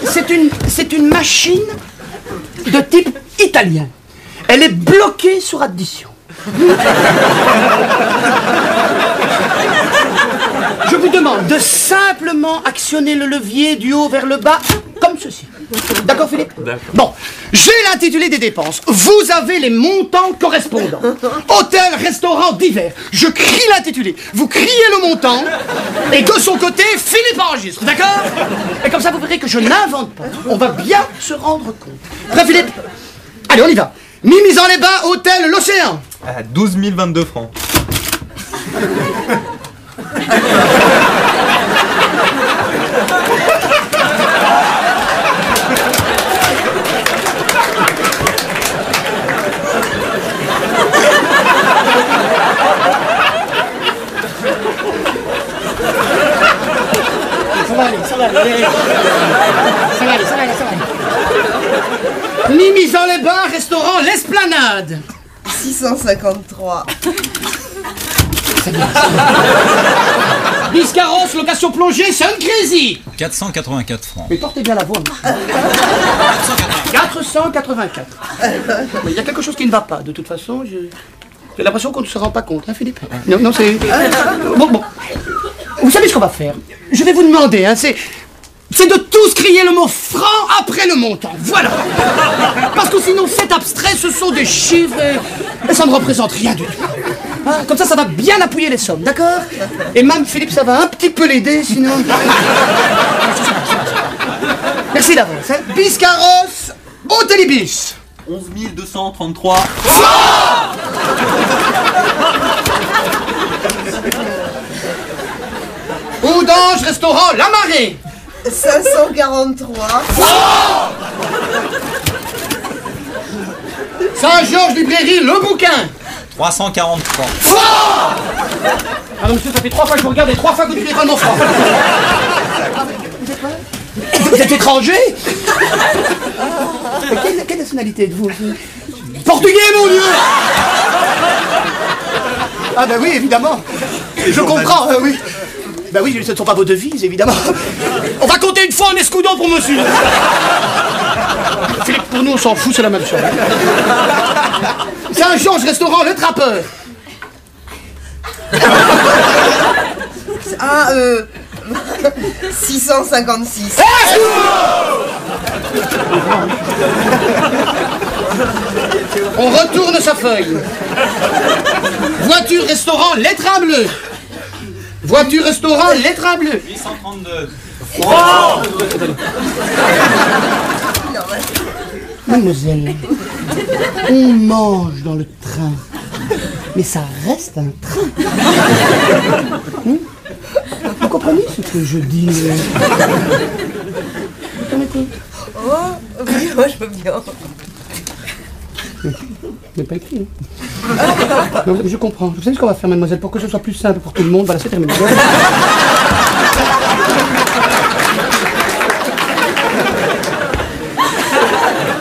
c'est une machine de type italien. Elle est bloquée sur addition. Je vous demande de simplement actionner le levier du haut vers le bas, comme ceci. D'accord, Philippe? D'accord. Bon, j'ai l'intitulé des dépenses. Vous avez les montants correspondants. Hôtel, restaurant, d'hiver. Je crie l'intitulé. Vous criez le montant. Et de son côté, Philippe enregistre. D'accord? Et comme ça, vous verrez que je n'invente pas. On va bien se rendre compte. Prêt, Philippe? Allez, on y va. Mimizan-les-Bains, hôtel, l'Océan. À 12 022 francs. ça va. Ça va aller, ça va aller. Mimi dans les bars, restaurant l'Esplanade. 653. Biscarrosse, location plongée, Sun Crazy. 484 francs. Mais portez bien la voix. 484. Il y a quelque chose qui ne va pas, de toute façon. J'ai l'impression qu'on ne se rend pas compte, hein, Philippe? Non, c'est... Bon. Vous savez ce qu'on va faire? Je vais vous demander, hein, c'est de tous crier le mot franc après le montant. Voilà. Parce que sinon, c'est abstrait, ce sont des chiffres et ça ne représente rien du tout. Hein, comme ça va bien appuyer les sommes, d'accord? Et même Philippe, ça va un petit peu l'aider, sinon... Merci d'avance. Hein. Biscarrosse, Hôtel-Ibis. 11 233. Oudange, restaurant, La Marée. 543. Saint-Georges, librairie, Le Bouquin. 343. Ah non, monsieur, ça fait 3 fois que je vous regarde et 3 fois que vous dites vraiment franc. Vous êtes étranger? Quelle nationalité êtes-vous? Portugais, mon Dieu! Ah ben oui, évidemment. Je comprends, oui. Ben oui, ce ne sont pas vos devises, évidemment. On va compter une fois en escudon pour monsieur. Philippe, pour nous, on s'en fout, c'est la même chose. Saint-Georges, restaurant, Le Trappeur. 656. On retourne sa feuille. Voiture, restaurant, lettre à bleu. Voiture, restaurant, lettre à bleu. 832. Mademoiselle, on mange dans le train, mais ça reste un train. Vous comprenez ce que je dis? Vous permettez? Oh, oui, moi je veux bien. Vous n'avez pas écrit, hein? Non, je comprends. Vous savez ce qu'on va faire, mademoiselle, pour que ce soit plus simple pour tout le monde. Voilà, c'est terminé.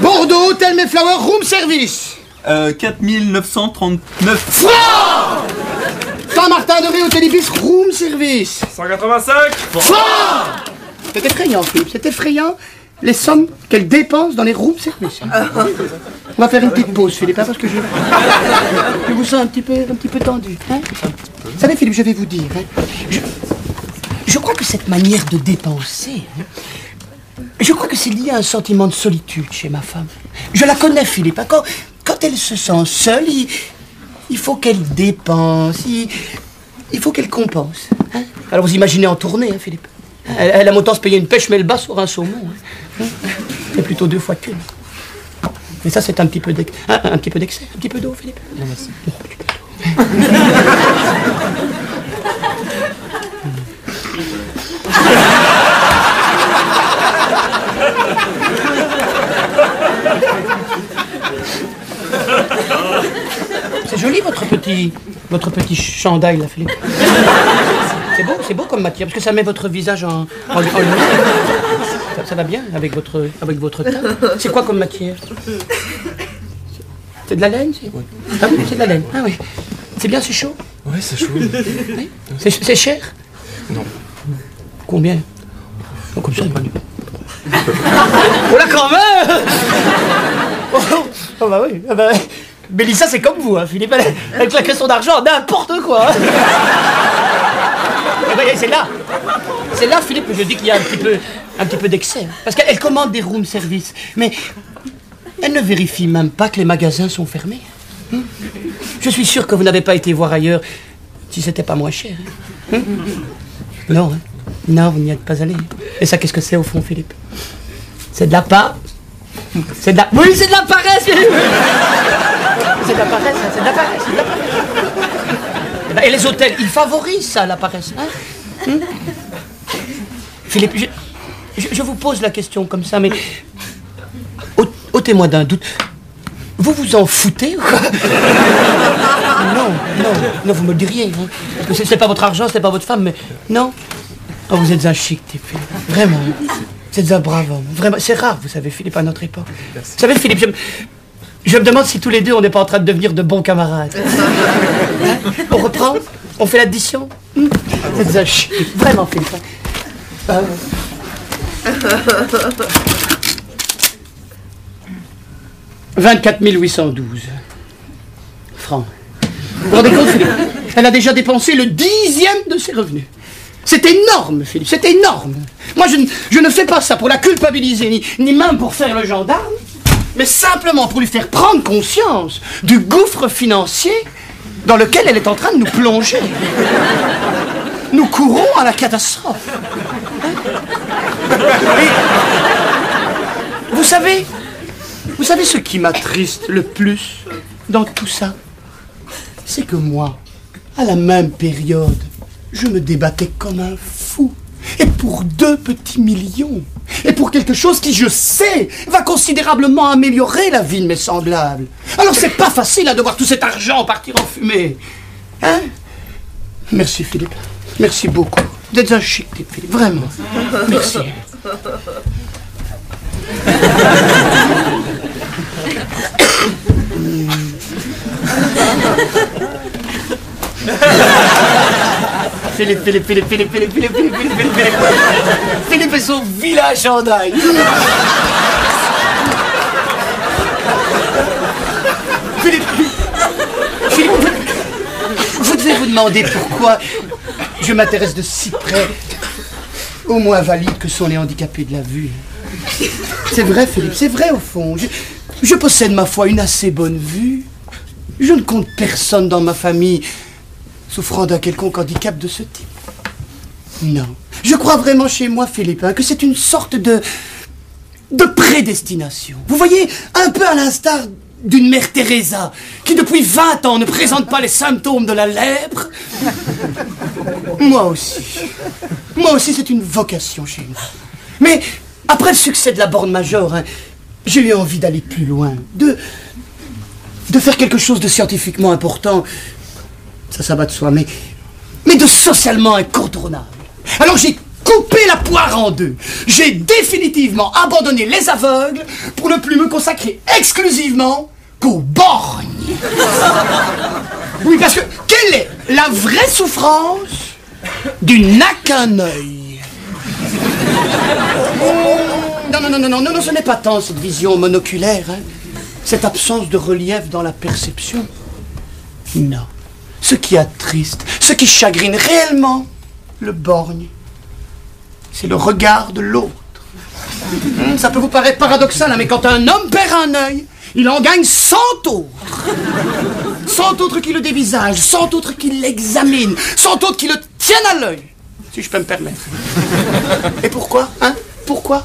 Bordeaux, Hôtel Mayflower, room service. 4939. Francs. Saint-Martin-de-Ré, Hôtel-Ibis, room service. 185. Francs. C'est effrayant, Philippe, c'est effrayant. Les sommes qu'elle dépense dans les room service. On va faire une petite pause, Philippe, hein, parce que je vous sens un petit peu tendu. Hein. Vous savez, Philippe, je vais vous dire, hein, je crois que cette manière de dépenser, hein, je crois que c'est lié à un sentiment de solitude chez ma femme. Je la connais, Philippe. Hein, quand elle se sent seule, il faut qu'elle dépense, il faut qu'elle compense. Hein. Alors vous imaginez en tournée, hein, Philippe. Elle aime autant se payer une pêche mais le bas sur un saumon. Hein. C'est plutôt 2 fois qu'une. Mais ça, c'est un petit peu d'excès. Un petit peu d'eau, Philippe. Non, merci. Oh, un petit peu d'eau. C'est joli votre petit chandail là, Philippe. C'est beau comme matière, parce que ça met votre visage en lumière. Ça va bien avec votre teint. C'est quoi comme matière? C'est de la laine? Oui. Ah oui, c'est de la laine. Ah oui. C'est bien, c'est chaud? Ouais, c'est chaud. Oui. C'est cher? Non. Combien? Oh, comme ça, il va du... Oh là, quand même! Oh bah oui. Bah, Mélissa, c'est comme vous, hein, Philippe. Elle claque son argent, n'importe quoi. Hein. C'est là, Philippe, que je dis qu'il y a un petit peu d'excès. Hein, parce qu'elle commande des room service. Mais elle ne vérifie même pas que les magasins sont fermés. Hein. Je suis sûr que vous n'avez pas été voir ailleurs si c'était pas moins cher. Hein. Non, hein. Non, vous n'y êtes pas allé. Et ça, qu'est-ce que c'est au fond, Philippe? C'est de la part. C'est de la... Oui, c'est de la paresse, Philippe. C'est de la paresse, hein, c'est de la paresse, c'est de la paresse. Et les hôtels, ils favorisent ça, la paresse. Hein. Philippe, je vous pose la question comme ça, mais ôtez-moi d'un doute. Vous vous en foutez ou quoi? Non, vous me le diriez. Hein. Parce que c'est pas votre argent, c'est pas votre femme, mais non. Oh, vous êtes un chic type, Philippe. Vraiment. Vous êtes un brave homme. Vraiment. C'est rare, vous savez, Philippe, à notre époque. Merci. Vous savez, Philippe, je me demande si tous les deux, on n'est pas en train de devenir de bons camarades. Hein? On reprend? On fait l'addition? Vous êtes un chic. Vraiment, Philippe. 24 812 francs. Vous vous rendez compte, Philippe? Elle a déjà dépensé le 10e de ses revenus. C'est énorme, Philippe, c'est énorme. Moi, je ne fais pas ça pour la culpabiliser, ni même pour faire le gendarme, mais simplement pour lui faire prendre conscience du gouffre financier dans lequel elle est en train de nous plonger. Nous courons à la catastrophe. Et vous savez ce qui m'attriste le plus dans tout ça? C'est que moi, à la même période, je me débattais comme un fou. Et pour 2 petits millions. Et pour quelque chose qui, je sais, va considérablement améliorer la vie de mes semblables. Alors c'est pas facile de voir tout cet argent partir en fumée. Hein? Merci, Philippe. Merci beaucoup. Vous êtes un chic type, Philippe. Vraiment. Merci. Philippe et son vilain chandail. Philippe, vous devez vous demander pourquoi je m'intéresse de si près aux moins valides que sont les handicapés de la vue. C'est vrai, Philippe, c'est vrai au fond. Je possède, ma foi, une assez bonne vue. Je ne compte personne dans ma famille souffrant d'un quelconque handicap de ce type. Non. Je crois vraiment chez moi, Philippe, que c'est une sorte de prédestination. Vous voyez, un peu à l'instar d'une mère Teresa, qui depuis 20 ans ne présente pas les symptômes de la lèpre. Moi aussi, c'est une vocation chez moi. Mais après le succès de la borne major, j'ai eu envie d'aller plus loin, de faire quelque chose de scientifiquement important. Ça va de soi, mais de socialement incontournable. Alors j'ai coupé la poire en deux. J'ai définitivement abandonné les aveugles pour ne plus me consacrer exclusivement qu'aux borgnes. Oui, parce que quelle est la vraie souffrance du n'a qu'un œil? Non, ce n'est pas tant cette vision monoculaire, cette absence de relief dans la perception. Non. Ce qui attriste, ce qui chagrine réellement le borgne, c'est le regard de l'autre. Ça peut vous paraître paradoxal, mais quand un homme perd un œil, il en gagne 100 autres. 100 autres qui le dévisagent, 100 autres qui l'examinent, 100 autres qui le tiennent à l'œil, si je peux me permettre. Et pourquoi? Pourquoi?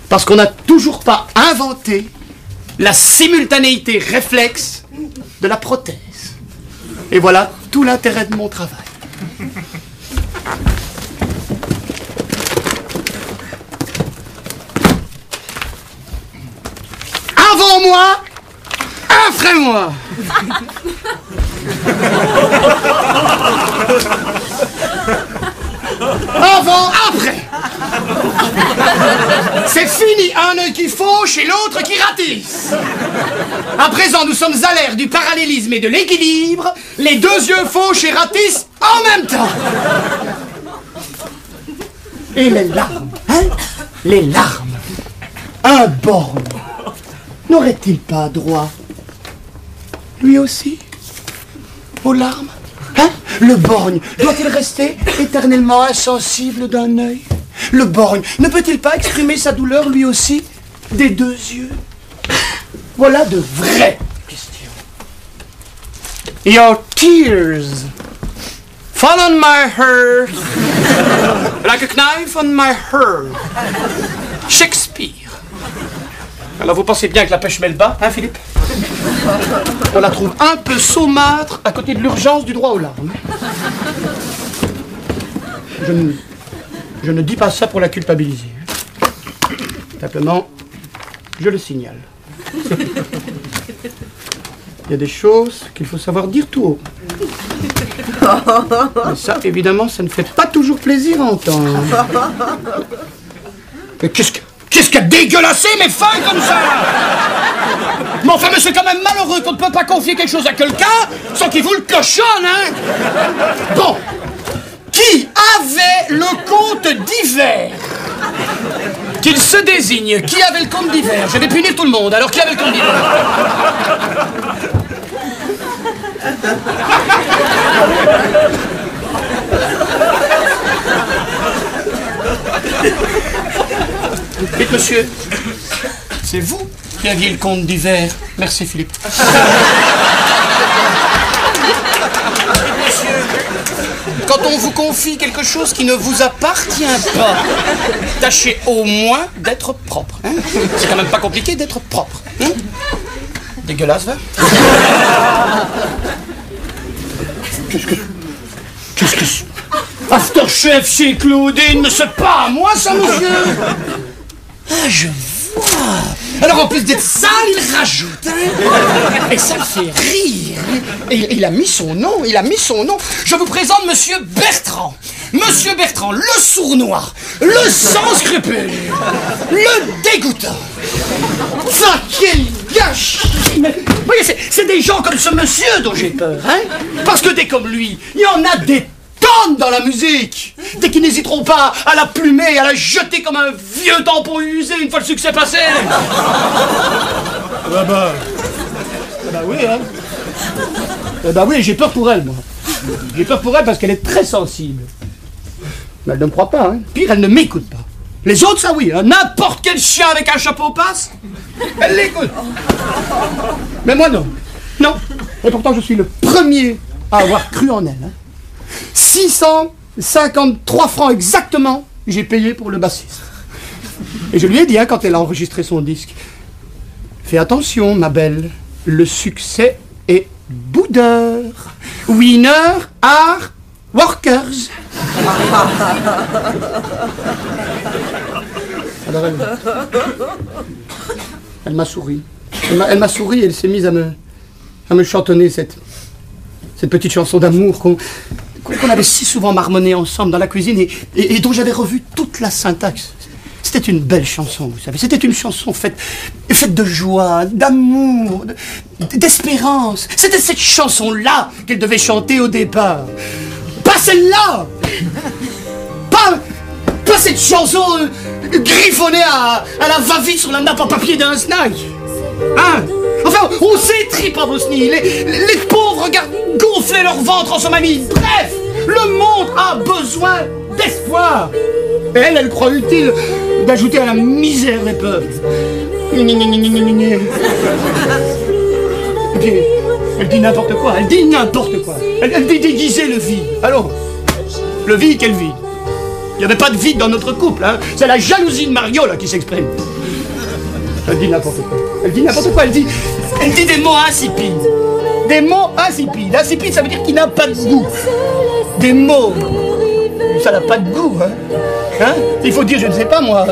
Parce qu'on n'a toujours pas inventé la simultanéité réflexe de la prothèse. Et voilà tout l'intérêt de mon travail. Avant moi, après moi. Avant, après. C'est fini, un œil qui fauche et l'autre qui ratisse. À présent, nous sommes à l'ère du parallélisme et de l'équilibre. Les 2 yeux fauchent et ratissent en même temps. Et les larmes, les larmes. Un borgne n'aurait-il pas droit, lui aussi, aux larmes? Le borgne doit-il rester éternellement insensible d'un œil? Le borgne ne peut-il pas exprimer sa douleur lui aussi des 2 yeux? Voilà de vraies questions. Your tears fall on my heart like a knife on my heart. Shakespeare. Alors vous pensez bien que la pêche met le bas, Philippe? On la trouve un peu saumâtre à côté de l'urgence du droit aux larmes. Je ne dis pas ça pour la culpabiliser. Simplement, je le signale. Il y a des choses qu'il faut savoir dire tout haut. Mais ça, évidemment, ça ne fait pas toujours plaisir à entendre. Mais qu'est-ce qu'a dégueulassé mes feuilles comme ça? Mais enfin, mais c'est quand même malheureux qu'on ne peut pas confier quelque chose à quelqu'un sans qu'il vous le cochonne, hein? Bon, qui avait le compte d'hiver? Qu'il se désigne. Qui avait le compte d'hiver? Je vais punir tout le monde. Alors, qui avait le compte d'hiver? Dites, monsieur, c'est vous qui aviez le compte d'hiver. Merci, Philippe. Quand on vous confie quelque chose qui ne vous appartient pas, tâchez au moins d'être propre. Hein? C'est quand même pas compliqué d'être propre. Hein? Dégueulasse, va? Qu'est-ce que... Afterchef chez Claudine, mais c'est pas à moi ça, monsieur! Ah, je vois! Alors en plus d'être sale, il rajoute, hein? Et ça le fait rire! Et il a mis son nom, Je vous présente Monsieur Bertrand! Monsieur Bertrand, le sournois, le sans scrupule, le dégoûtant! Ça, quel gâchis! Vous voyez, c'est des gens comme ce monsieur dont j'ai peur, hein? Parce que des comme lui, il y en a des tonnes dans la musique! Dès qu'ils n'hésiteront pas à la plumer, à la jeter comme un vieux tampon usé une fois le succès passé! Bah oui, hein! Bah oui, j'ai peur pour elle, moi. J'ai peur pour elle parce qu'elle est très sensible. Mais elle ne me croit pas, hein. Pire, elle ne m'écoute pas. Les autres, ça oui, hein. N'importe quel chien avec un chapeau passe, elle l'écoute. Mais moi, non. Non. Et pourtant, je suis le premier à avoir cru en elle, hein. 653 francs exactement, j'ai payé pour le bassiste. Et je lui ai dit, hein, quand elle a enregistré son disque, fais attention, ma belle, le succès est boudeur. Winner are workers. Alors elle m'a souri. Elle m'a souri et elle s'est mise à me chantonner cette petite chanson d'amour qu'on avait si souvent marmonnée ensemble dans la cuisine et dont j'avais revu toute la syntaxe. C'était une belle chanson, vous savez. C'était une chanson faite de joie, d'amour, d'espérance. C'était cette chanson-là qu'elle devait chanter au départ. Pas celle-là! Pas cette chanson griffonnée à la va-vite sur la nappe en papier d'un snack. Hein? Enfin, on s'étripe à Bosnie. Les pauvres regardent gonfler leur ventre en Somalie. Bref, le monde a besoin d'espoir. Et elle croit utile d'ajouter à la misère des peuples. Et puis, elle dit n'importe quoi. Elle dit déguiser le vide. Alors, le vide, quel vide? Il n'y avait pas de vide dans notre couple, hein. C'est la jalousie de Mario, là, qui s'exprime. Elle dit n'importe quoi. Elle dit des mots insipides. Des mots insipides. Insipide, ça veut dire qu'il n'a pas de goût. Des mots. Ça n'a pas de goût, hein. Il faut dire, je ne sais pas, moi,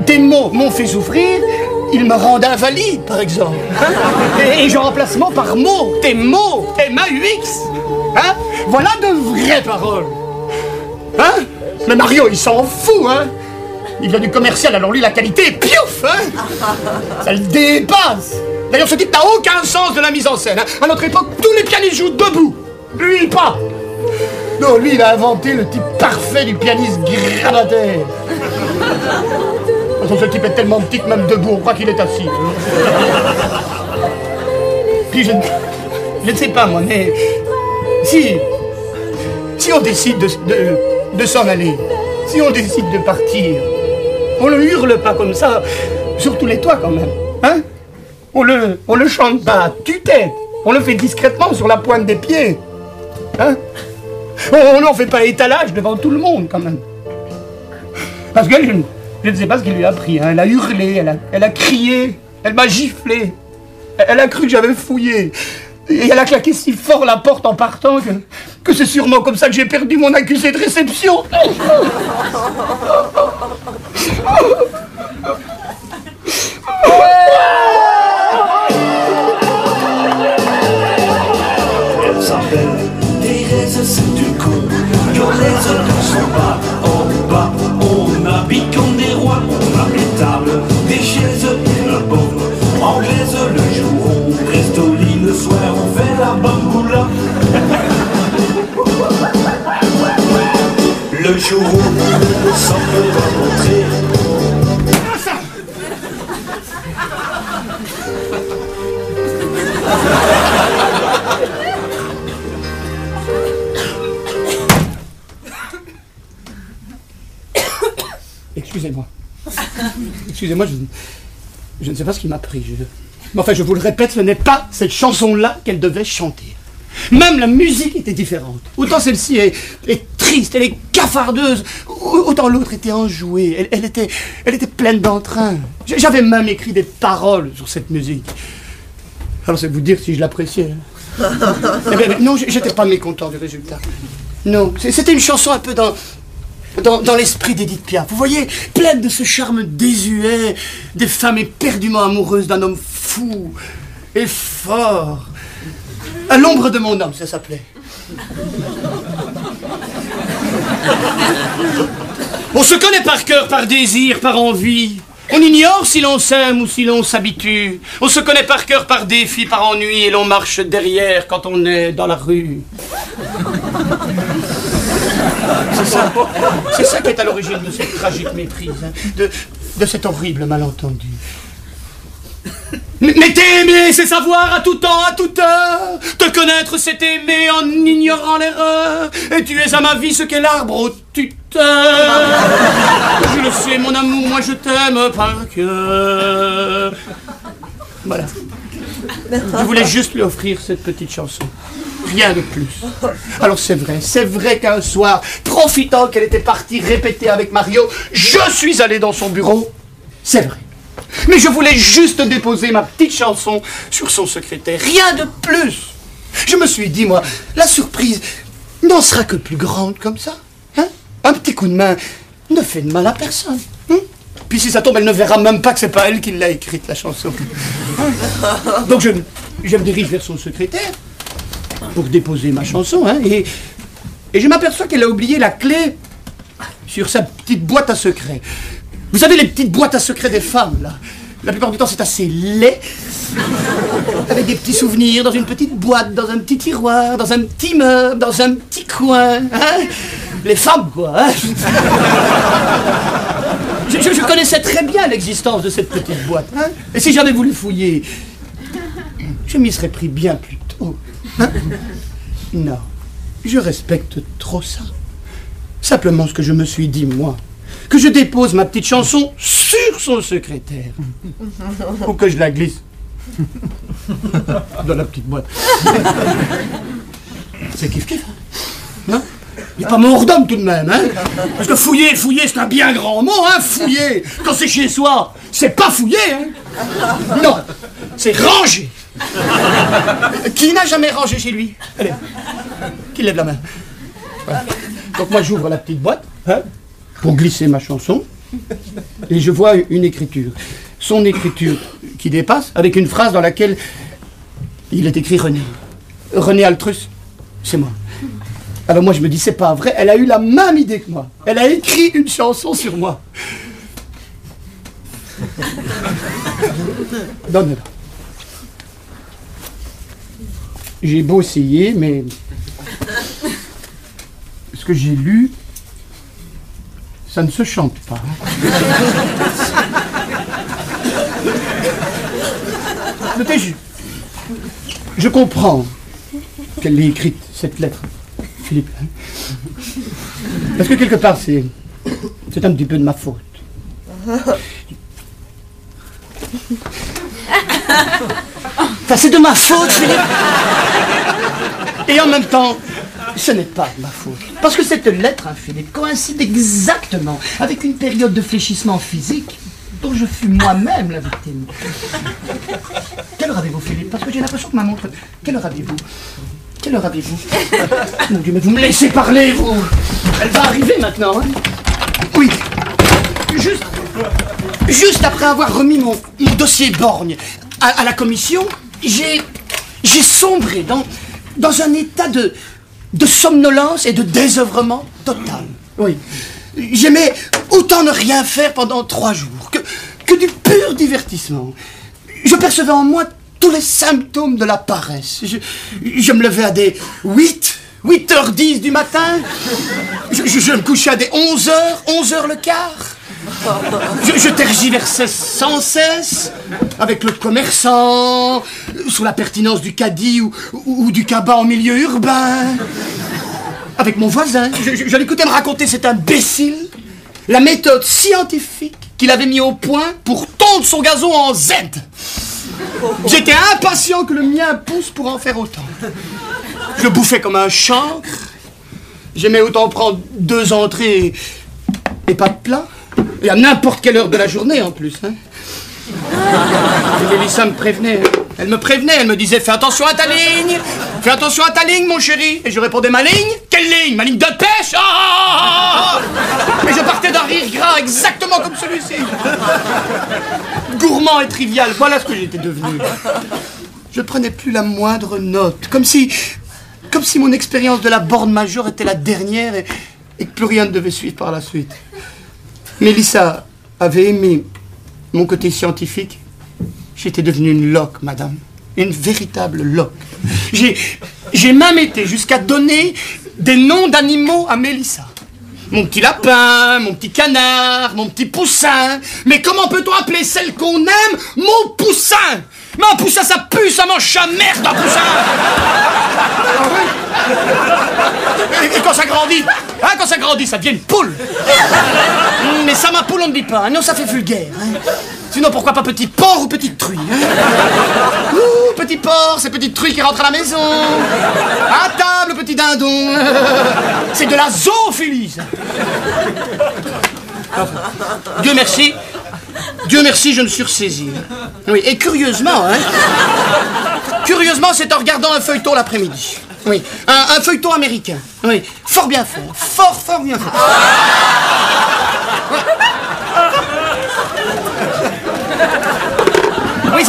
des mots m'ont fait souffrir, ils me rendent invalide, par exemple. Hein? Et je remplace mot par mot. Tes mots, M-A-U-X. Hein? Voilà de vraies paroles. Hein? Mais Mario, il s'en fout, hein. Il vient du commercial, alors lui, la qualité, piouf, hein. Ça le dépasse. D'ailleurs, ce type n'a aucun sens de la mise en scène. Hein. À notre époque, tous les pianistes jouent debout. Lui, pas. Non, lui, il a inventé le type parfait du pianiste gravataire. De toute façon, ce type est tellement petit que même debout, on croit qu'il est assis. Puis je ne sais pas, moi, mais... Si on décide de s'en aller, si on décide de partir, on ne hurle pas comme ça sur tous les toits, quand même. Hein? On le chante pas à tue-tête. On le fait discrètement sur la pointe des pieds. Hein? On n'en fait pas étalage devant tout le monde, quand même. Parce que je ne sais pas ce qu'il lui a pris. Hein. Elle a hurlé, elle a crié, elle m'a giflé. Elle a cru que j'avais fouillé. Et elle a claqué si fort la porte en partant que c'est sûrement comme ça que j'ai perdu mon accusé de réception. Elle s'appelle Thérèse. Le jour où nous nous sommes rencontrés. Excusez-moi. Excusez-moi, je ne sais pas ce qui m'a pris. Mais enfin, je vous le répète, ce n'est pas cette chanson-là qu'elle devait chanter. Même la musique était différente. Autant celle-ci est triste, elle est cafardeuse, autant l'autre était enjouée, elle était pleine d'entrain. J'avais même écrit des paroles sur cette musique. Alors c'est vous dire si je l'appréciais. Eh bien, non, j'étais pas mécontent du résultat. Non, c'était une chanson un peu dans l'esprit d'Édith Piaf. Vous voyez, pleine de ce charme désuet, des femmes éperdument amoureuses d'un homme fou et fort. À l'ombre de mon homme, ça s'appelait. On se connaît par cœur, par désir, par envie. On ignore si l'on s'aime ou si l'on s'habitue. On se connaît par cœur, par défi, par ennui, et l'on marche derrière quand on est dans la rue. C'est ça qui est à l'origine de cette tragique méprise, hein, de cet horrible malentendu. Mais t'aimer, c'est savoir à tout temps, à toute heure. Te connaître, c'est aimer en ignorant l'erreur. Et tu es à ma vie ce qu'est l'arbre au tuteur. Je le sais, mon amour, moi je t'aime par cœur. Voilà. Je voulais juste lui offrir cette petite chanson. Rien de plus. Alors c'est vrai qu'un soir, profitant qu'elle était partie répéter avec Mario, je suis allé dans son bureau. C'est vrai. Mais je voulais juste déposer ma petite chanson sur son secrétaire. Rien de plus. Je me suis dit, moi, la surprise n'en sera que plus grande comme ça. Hein? Un petit coup de main ne fait de mal à personne. Hein? Puis si ça tombe, elle ne verra même pas que c'est pas elle qui l'a écrite, la chanson. Hein? Donc je me dirige vers son secrétaire pour déposer ma chanson. Hein? Et je m'aperçois qu'elle a oublié la clé sur sa petite boîte à secrets. Vous savez, les petites boîtes à secrets des femmes, là. La plupart du temps, c'est assez laid. Avec des petits souvenirs dans une petite boîte, dans un petit tiroir, dans un petit meuble, dans un petit coin. Hein? Les femmes, quoi. Hein? Je connaissais très bien l'existence de cette petite boîte. Hein? Et si j'avais voulu fouiller, je m'y serais pris bien plus tôt. Hein? Non, je respecte trop ça. Simplement ce que je me suis dit, moi, que je dépose ma petite chanson sur son secrétaire. Ou que je la glisse dans la petite boîte. C'est kiff-kiff. Non? Il n'est pas mort d'homme tout de même, hein? Parce que fouiller, c'est un bien grand mot, hein? Fouiller, quand c'est chez soi, c'est pas fouiller, hein? Non, c'est ranger. Qui n'a jamais rangé chez lui? Allez, qui lève la main? Voilà. Donc moi j'ouvre la petite boîte, hein, pour glisser ma chanson, et je vois une écriture. Son écriture qui dépasse, avec une phrase dans laquelle il est écrit René. René Altrus, c'est moi. Alors moi je me dis, c'est pas vrai, elle a eu la même idée que moi. Elle a écrit une chanson sur moi. Donne-la. J'ai beau essayer, mais ce que j'ai lu, ça ne se chante pas. Écoutez, je comprends qu'elle ait écrite cette lettre, Philippe. Parce que quelque part, c'est un petit peu de ma faute. Enfin, c'est de ma faute, Philippe. Et en même temps, ce n'est pas de ma faute. Parce que cette lettre, hein, Philippe, coïncide exactement avec une période de fléchissement physique dont je fus moi-même la victime. Quelle heure avez-vous, Philippe? Parce que j'ai l'impression que ma montre... Quelle heure avez-vous? Quelle heure avez-vous? Mon Dieu, mais vous me laissez parler, vous! Elle va arriver maintenant, hein? Oui. Juste après avoir remis mon dossier borgne à la commission, j'ai sombré dans un état de somnolence et de désœuvrement total. Oui. J'aimais autant ne rien faire pendant 3 jours que du pur divertissement. Je percevais en moi tous les symptômes de la paresse. Je me levais à des 8 8h10 du matin. Je me couchais à des 11h, 11h le quart. Je tergiversais sans cesse avec le commerçant, sur la pertinence du caddie ou du cabas en milieu urbain. Avec mon voisin, je l'écoutais me raconter cet imbécile la méthode scientifique qu'il avait mis au point pour tondre son gazon en Z. J'étais impatient que le mien pousse pour en faire autant. Je bouffais comme un chancre. J'aimais autant prendre 2 entrées et pas de plat. Et à n'importe quelle heure de la journée en plus. Hein. Et Mélissa me prévenait. Elle me prévenait, elle me disait fais attention à ta ligne. Fais attention à ta ligne mon chéri. Et je répondais ma ligne? Quelle ligne? Ma ligne de pêche? Et je partais d'un rire gras exactement comme celui-ci. Gourmand et trivial, voilà ce que j'étais devenu. Je prenais plus la moindre note. Comme si mon expérience de la borne majeure était la dernière et que plus rien ne devait suivre par la suite. Mélissa avait aimé mon côté scientifique. J'étais devenu une loque, madame. Une véritable loque. J'ai même été jusqu'à donner des noms d'animaux à Mélissa. Mon petit lapin, mon petit canard, mon petit poussin. Mais comment peut-on appeler celle qu'on aime mon poussin? Mais un poussin, ça pue, ça mange sa merde, un poussin. Et quand ça grandit, ça devient une poule. Mais ça, ma poule, on ne dit pas. Non, ça fait vulgaire. Hein. Sinon, pourquoi pas petit porc ou petite truie, hein? Ouh, petit porc, c'est petite truie qui rentre à la maison. À table, petit dindon. C'est de la zoophilie, ça. Enfin, Dieu merci, je me suis ressaisi. Oui, et curieusement, c'est en regardant un feuilleton l'après-midi. Oui, un feuilleton américain. Oui, fort bien fait. Fort bien fait. Oui,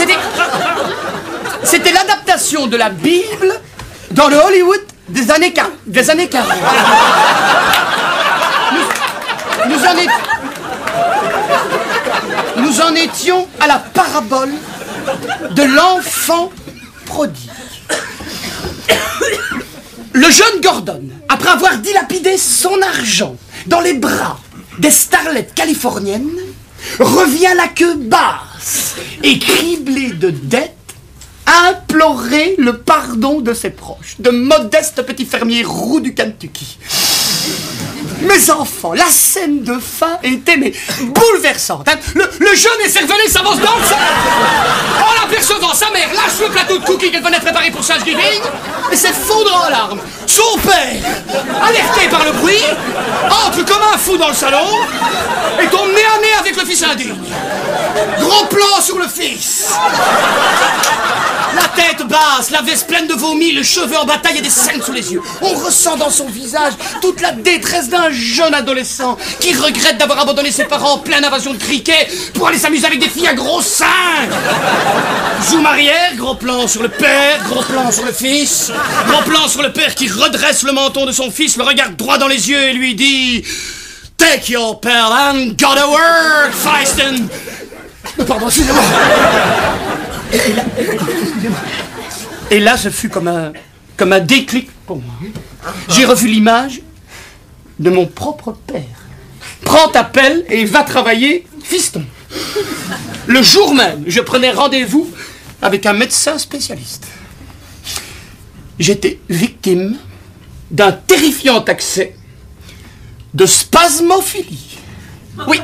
c'était l'adaptation de la Bible dans le Hollywood des années 40. Nous en étions à la parabole de l'enfant prodigue. Le jeune Gordon, après avoir dilapidé son argent dans les bras des starlettes californiennes, revient la queue basse et criblé de dettes, implorer le pardon de ses proches, de modestes petits fermiers roux du Kentucky. Mes enfants, la scène de fin était bouleversante. Hein. Le jeune écervelé s'avance dans le sol. En l'apercevant, sa mère lâche le plateau de cookies qu'elle venait préparer pour Thanksgiving et s'effondre en larmes. Son père, alerté par le bruit, entre comme un fou dans le salon et tombe nez à nez avec le fils indigne. Grand plan sur le fils. La tête basse, la veste pleine de vomi, le cheveu en bataille et des scènes sous les yeux. On ressent dans son visage toute la détresse d'un jeune adolescent qui regrette d'avoir abandonné ses parents en pleine invasion de cricket pour aller s'amuser avec des filles à gros seins. Zoom arrière, gros plan sur le père, gros plan sur le fils. Gros plan sur le père qui redresse le menton de son fils, le regarde droit dans les yeux et lui dit « Take your pill and go to work, Feisten !» Pardon, excusez-moi. Et là, ce fut comme un déclic pour moi. J'ai revu l'image de mon propre père. Prends ta pelle et va travailler, fiston. Le jour même, je prenais rendez-vous avec un médecin spécialiste. J'étais victime d'un terrifiant accès de spasmophilie. Oui,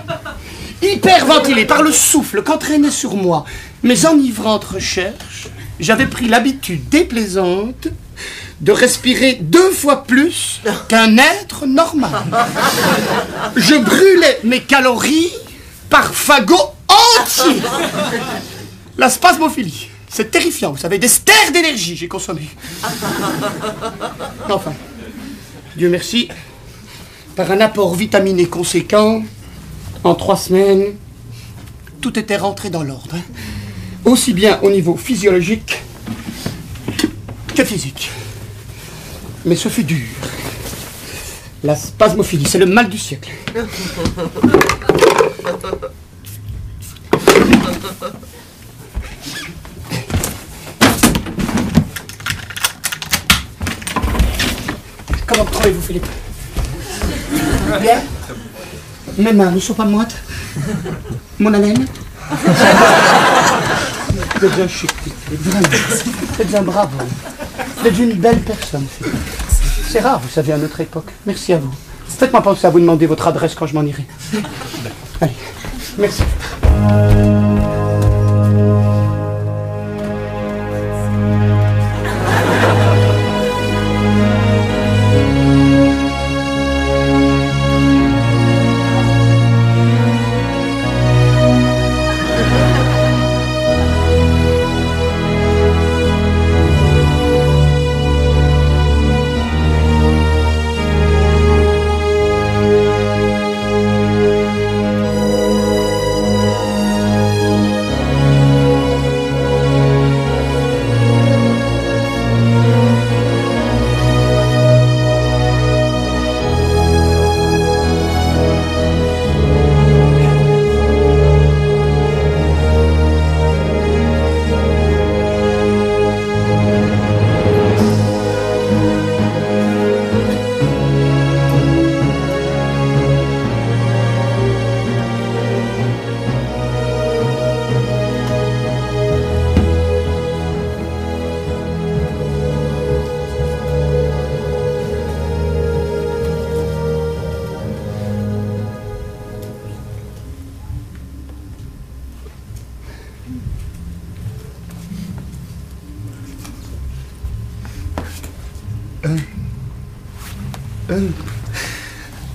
hyperventilé par le souffle qu'entraînait sur moi mes enivrantes recherches, j'avais pris l'habitude déplaisante de respirer 2 fois plus qu'un être normal. Je brûlais mes calories par fagot entier. La spasmophilie, c'est terrifiant, vous savez, des stères d'énergie j'ai consommé. Enfin, Dieu merci, par un apport vitaminé conséquent, en 3 semaines, tout était rentré dans l'ordre. Aussi bien au niveau physiologique que physique. Mais ce fut dur. La spasmophilie, c'est le mal du siècle. octroyez-vous, Philippe. Bien. Mes mains ne sont pas moites. Mon haleine. Vous êtes un chic, Philippe. Vraiment. Vous êtes un brave homme. Vous êtes une belle personne, Philippe. C'est rare, vous savez, à notre époque. Merci à vous. Faites-moi penser à vous demander votre adresse quand je m'en irai. Allez, merci.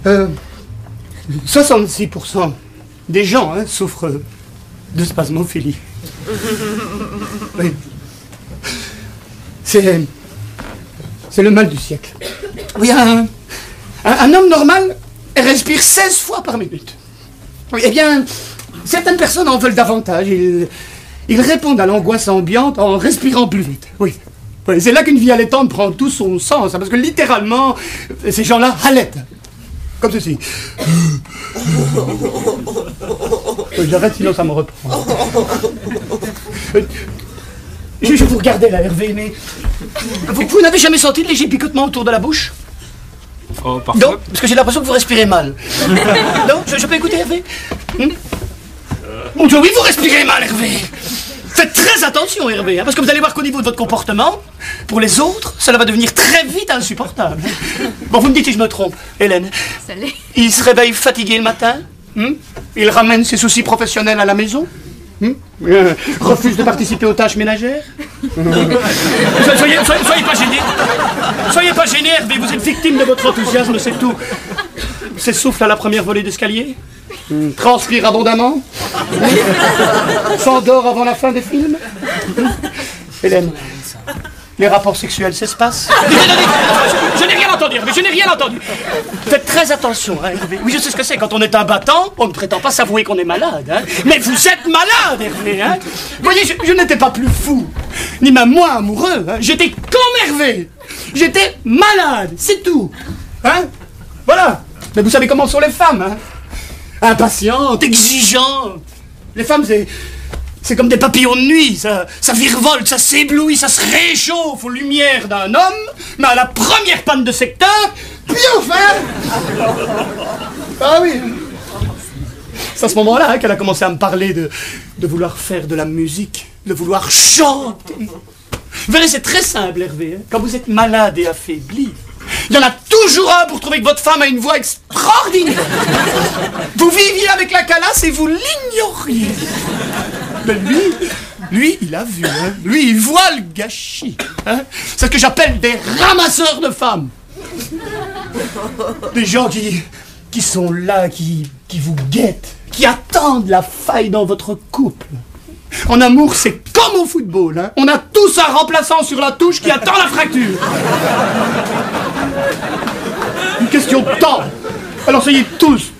Euh, 66% des gens souffrent de spasmophilie. Oui. C'est le mal du siècle. Oui, un homme normal respire 16 fois par minute. Oui, eh bien, certaines personnes en veulent davantage. Ils répondent à l'angoisse ambiante en respirant plus vite. Oui. Oui, c'est là qu'une vie allaitante prend tout son sens, parce que littéralement, ces gens-là allaitent. Comme ceci. J'arrête, sinon ça me reprend. Je vous regardais là, Hervé, mais... Vous n'avez jamais senti de léger picotement autour de la bouche? Oh, parfois. Non, parce que j'ai l'impression que vous respirez mal. Non, je peux écouter, Hervé? Mon Dieu, oui, vous respirez mal, Hervé. Faites très attention, Hervé, parce que vous allez voir qu'au niveau de votre comportement, pour les autres, cela va devenir très vite insupportable. Bon, vous me dites si je me trompe, Hélène. Salut. Il se réveille fatigué le matin, il ramène ses soucis professionnels à la maison, refuse de participer aux tâches ménagères. Soyez pas gênés. Soyez pas gênés, Hervé, vous êtes victime de votre enthousiasme, c'est tout. S'essouffle à la première volée d'escalier, transpire abondamment, s'endort avant la fin des films. Hélène, les rapports sexuels s'espacent. Je n'ai rien entendu, mais je n'ai rien entendu. Faites très attention, Hervé. Oui, je sais ce que c'est. Quand on est un battant, on ne prétend pas s'avouer qu'on est malade. Mais vous êtes malade, Hervé. Vous voyez, je n'étais pas plus fou, ni même moins amoureux. J'étais comme Hervé. J'étais malade, c'est tout. Voilà. Mais vous savez comment sont les femmes, impatientes, exigeantes. Les femmes, c'est comme des papillons de nuit, ça virevolte, ça s'éblouit, ça se réchauffe aux lumières d'un homme, mais à la première panne de secteur, piouf, Ah oui. C'est à ce moment-là qu'elle a commencé à me parler de vouloir faire de la musique, de vouloir chanter. Vous verrez, c'est très simple, Hervé. Quand vous êtes malade et affaibli, il y en a toujours un pour trouver que votre femme a une voix extraordinaire. Vous viviez avec la calasse et vous l'ignoriez. Mais lui, il a vu, Lui, il voit le gâchis, C'est ce que j'appelle des ramasseurs de femmes. Des gens qui sont là, qui vous guettent, qui attendent la faille dans votre couple. En amour, c'est comme au football, On a tous un remplaçant sur la touche qui attend la fracture. Une question de temps. Alors soyez tous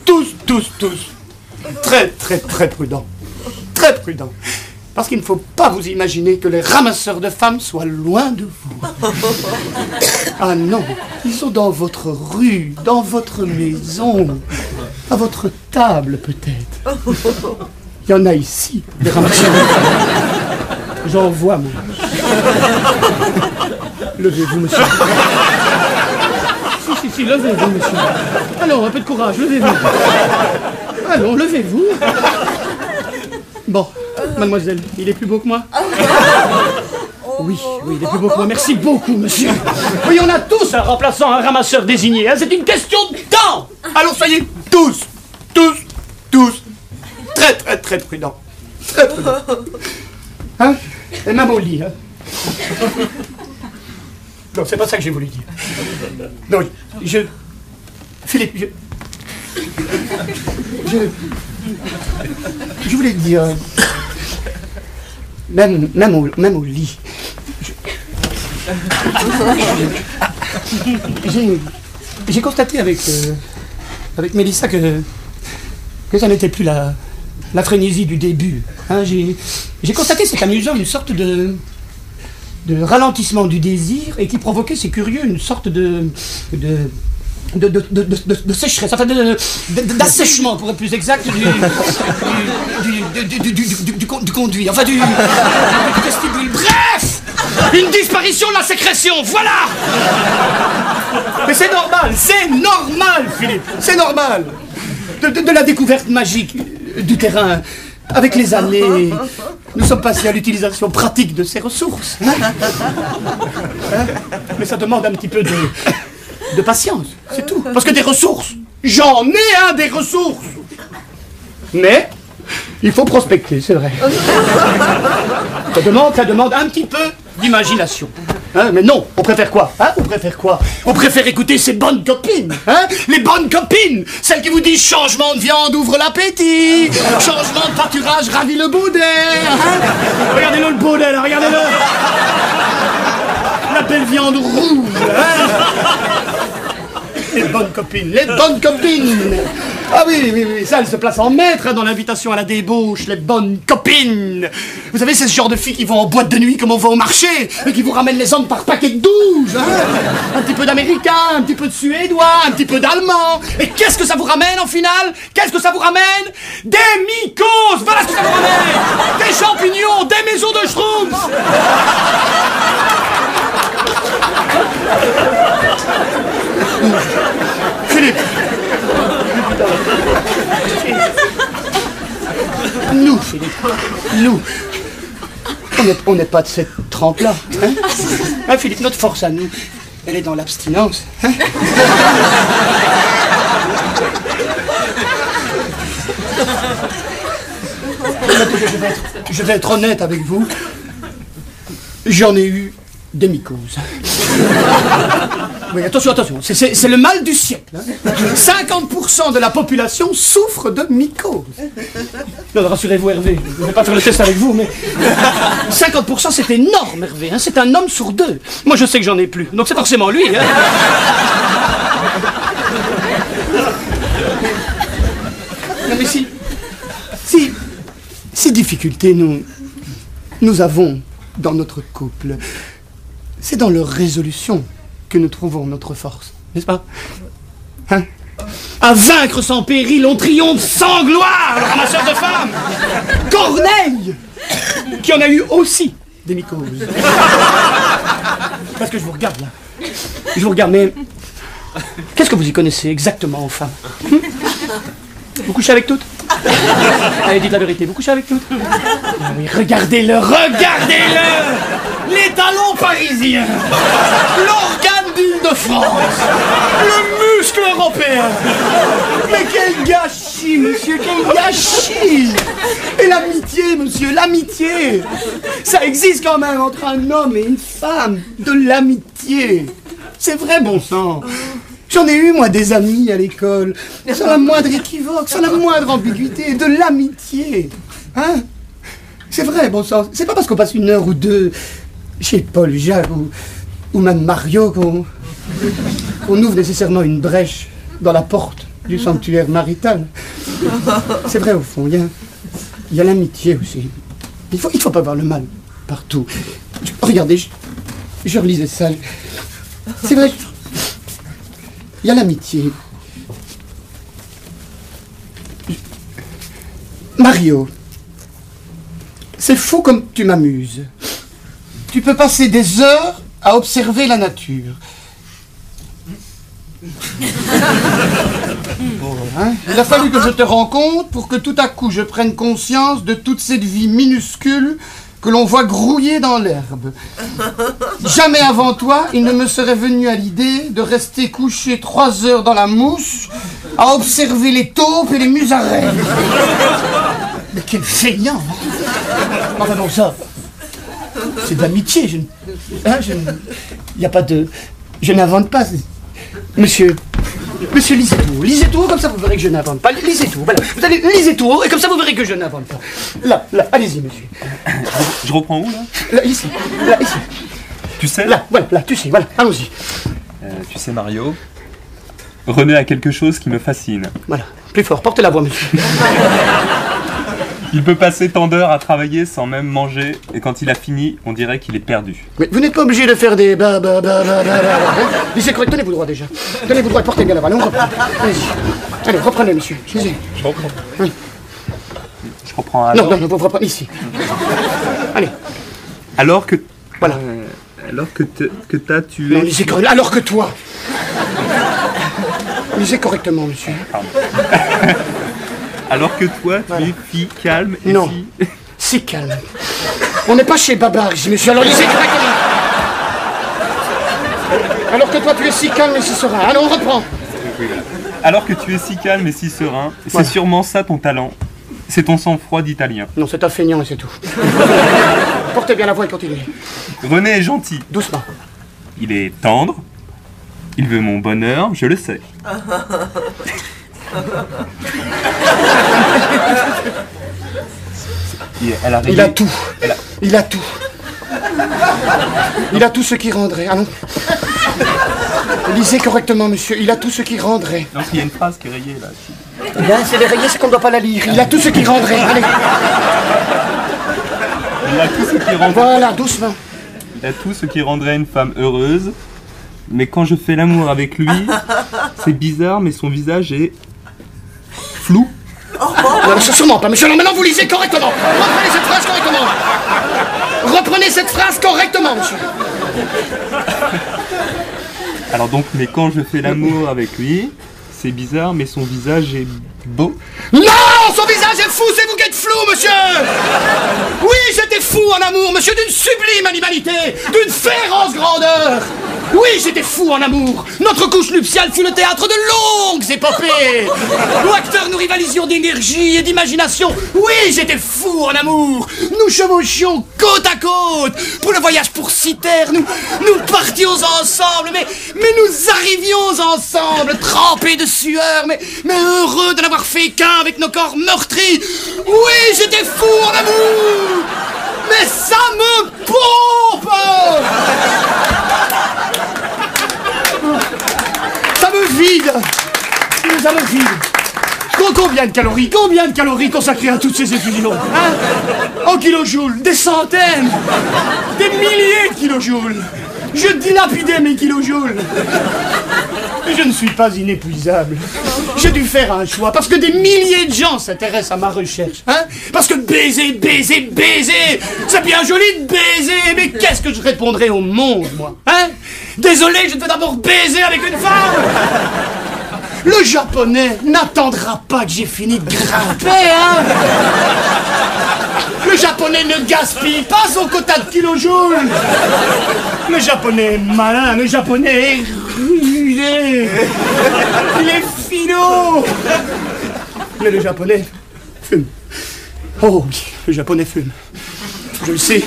très, très, très prudents. Très prudents. Parce qu'il ne faut pas vous imaginer que les ramasseurs de femmes soient loin de vous. Ah non, ils sont dans votre rue, dans votre maison, à votre table peut-être. Il y en a ici, des ramasseurs de femmes. J'en vois, moi. Levez-vous, monsieur. si, levez-vous, monsieur. Allons, un peu de courage, levez-vous. Allons, levez-vous. Bon, mademoiselle, il est plus beau que moi? Oui, il est plus beau que moi. Merci beaucoup, monsieur. Oui, on a tous un remplaçant, un ramasseur désigné. Hein, c'est une question de temps. Alors, soyez tous, très prudents. Très prudents. Hein? Et même au lit, hein? Non, c'est pas ça que j'ai voulu dire. Non, Philippe, je voulais dire... Même au lit. J'ai constaté avec Mélissa que ça n'était plus la frénésie du début. Hein, j'ai constaté, c'est amusant, une sorte de ralentissement du désir et qui provoquait, c'est curieux, une sorte de sécheresse, enfin d'assèchement pour être plus exact du conduit, enfin du vestibule. Bref, une disparition de la sécrétion, voilà. Mais c'est normal, Philippe, c'est normal. De la découverte magique du terrain. Avec les années, nous sommes passés à l'utilisation pratique de ces ressources. Mais ça demande un petit peu de patience, c'est tout. Parce que des ressources, j'en ai des ressources. Mais il faut prospecter, c'est vrai. Ça demande un petit peu d'imagination. Hein, mais non, on préfère quoi? Hein, on préfère écouter ces bonnes copines. Hein, les bonnes copines, celles qui vous disent changement de viande ouvre l'appétit, changement de pâturage ravit le boudin. Hein, regardez-le le boudin, là, regardez-le. La belle viande rouge. Hein. Les bonnes copines. Ah oui, ça, elles se placent en maître hein, dans l'invitation à la débauche, les bonnes copines. Vous savez, c'est ce genre de filles qui vont en boîte de nuit comme on va au marché, et qui vous ramènent les hommes par paquet de 12. Hein. Un petit peu d'américain, un petit peu de suédois, un petit peu d'allemand. Et qu'est-ce que ça vous ramène en finale? Qu'est-ce que ça vous ramène? Des mycoses. Voilà ce que ça vous ramène. Des champignons, des maisons de schtroumpfs. Philippe. Nous, Philippe, on n'est pas de cette trempe-là. Hein? Hein, Philippe, notre force à nous, elle est dans l'abstinence. Hein? Je vais être honnête avec vous. J'en ai eu des mycoses. Oui, attention, c'est le mal du siècle. Hein. 50% de la population souffre de mycose. Non, rassurez-vous, Hervé, je ne vais pas faire le test avec vous, mais 50% c'est énorme, Hervé. Hein. C'est un homme sur 2. Moi, je sais que j'en ai plus, donc c'est forcément lui. Hein. Non, mais si difficultés nous avons dans notre couple, c'est dans leur résolution que nous trouvons notre force, n'est-ce pas? Hein? À vaincre sans péril, on triomphe sans gloire, le ramasseur de femmes. Corneille, qui en a eu aussi des mycoses. Parce que je vous regarde là. Je vous regarde, mais qu'est-ce que vous y connaissez exactement aux femmes? Vous couchez avec toutes? Allez, dites la vérité, vous couchez avec toutes? Ah oui, regardez-le! Les talons parisiens! L'organe d'Île-de-France! Le muscle européen! Mais quel gâchis, monsieur, quel gâchis! Et l'amitié, monsieur, l'amitié! Ça existe quand même entre un homme et une femme, de l'amitié! C'est vrai, bon sang! J'en ai eu, moi, des amis à l'école, sans la moindre équivoque, sans la moindre ambiguïté, de l'amitié. Hein? C'est vrai, bon sang. C'est pas parce qu'on passe 1 heure ou 2 chez Paul Jacques ou même Mario qu'on ouvre nécessairement une brèche dans la porte du sanctuaire marital. C'est vrai, au fond, il y a l'amitié aussi. Il faut pas voir le mal partout. Regardez, je relisais ça. C'est vrai, il y a l'amitié. Mario, c'est fou comme tu m'amuses. Tu peux passer des heures à observer la nature. Hein? Il a fallu que je te rencontre pour que tout à coup je prenne conscience de toute cette vie minuscule que l'on voit grouiller dans l'herbe. Jamais avant toi, il ne me serait venu à l'idée de rester couché 3 heures dans la mousse à observer les taupes et les musaraignes. Mais quel feignant! Enfin bon, ça, c'est de l'amitié. Il n'y a pas de... Je n'invente pas. Monsieur, lisez tout haut, comme ça vous verrez que je n'invente pas. Lisez tout, voilà. Vous allez, lisez tout haut, et comme ça vous verrez que je n'invente pas. Là, allez-y, monsieur. Je reprends où, là? Là, ici. Tu sais? Là, tu sais, voilà, allons-y. Tu sais, Mario, René a quelque chose qui me fascine. Voilà, plus fort, portez la voix, monsieur. Il peut passer tant d'heures à travailler sans même manger, et quand il a fini, on dirait qu'il est perdu. Mais vous n'êtes pas obligé de faire des Lisez correct, tenez-vous droit déjà. Tenez-vous droit, portez bien la voix, allez, on reprend. Allez-y. Allez, reprenez, monsieur. Lisez. Je reprends. Oui. Je reprends alors. Non, vous reprenez ici. Allez. Alors que... Voilà. Alors que t'as tué... Non, lisez correctement. Alors que toi. Lisez correctement, monsieur. Pardon. Alors que toi, tu es fille calme et non. Si calme. On n'est pas chez Babar ici, monsieur, alors lisez correctement. Alors que toi, tu es si calme et si serein. Allez, on reprend. Alors que tu es si calme et si serein, c'est sûrement ça ton talent. C'est ton sang-froid d'italien. Non, c'est un feignant et c'est tout. Portez bien la voix et continuez. René est gentil. Doucement. Il est tendre. Il veut mon bonheur, je le sais. Il a tout. Il a tout. Il a tout ce qui rendrait. Allons. Lisez correctement, monsieur. Il a tout ce qui rendrait. Non, il y a une phrase qui est rayée là. Là, c'est les rayés, c'est qu'on ne doit pas la lire. Il a tout ce qui rendrait. Allez. Il a tout ce qui rendrait. Voilà, doucement. Il a tout ce qui rendrait une femme heureuse. Mais quand je fais l'amour avec lui, c'est bizarre, mais son visage est flou. Non, sûrement pas, monsieur. Non, maintenant vous lisez correctement. Reprenez cette phrase correctement. Reprenez cette phrase correctement, monsieur. Alors donc, mais quand je fais l'amour avec lui, c'est bizarre, mais son visage est beau. Non, son visage est fou, c'est vous qui êtes flou, monsieur. Oui, j'étais fou en amour, monsieur, d'une sublime animalité, d'une féroce grandeur. Oui, j'étais fou en amour. Notre couche nuptiale fut le théâtre de longues épopées. Nous acteurs, nous rivalisions d'énergie et d'imagination. Oui, j'étais fou en amour. Nous chevauchions côte à côte. Pour le voyage pour Cythère, nous partions ensemble. Mais nous arrivions ensemble, trempés de sueur, mais heureux de n'avoir fait qu'un avec nos corps meurtris. Oui, j'étais fou en amour. Mais ça me pompe. Ça me vide. Ça me vide. Combien de calories consacrées à toutes ces effusions, hein? En kilojoules, des centaines, des milliers de kilojoules. Je dilapidais mes kilojoules. Mais je ne suis pas inépuisable. J'ai dû faire un choix, parce que des milliers de gens s'intéressent à ma recherche, hein? Parce que baiser, c'est bien joli de baiser, mais qu'est-ce que je répondrai au monde, moi, hein? Désolé, je devais d'abord baiser avec une femme. Le japonais n'attendra pas que j'ai fini de grimper, hein? Le japonais ne gaspille pas son quota de kilojoules. Le japonais est malin, le japonais est rusé. Il est finot. Mais le japonais fume. Oh oui, le japonais fume. Je le sais.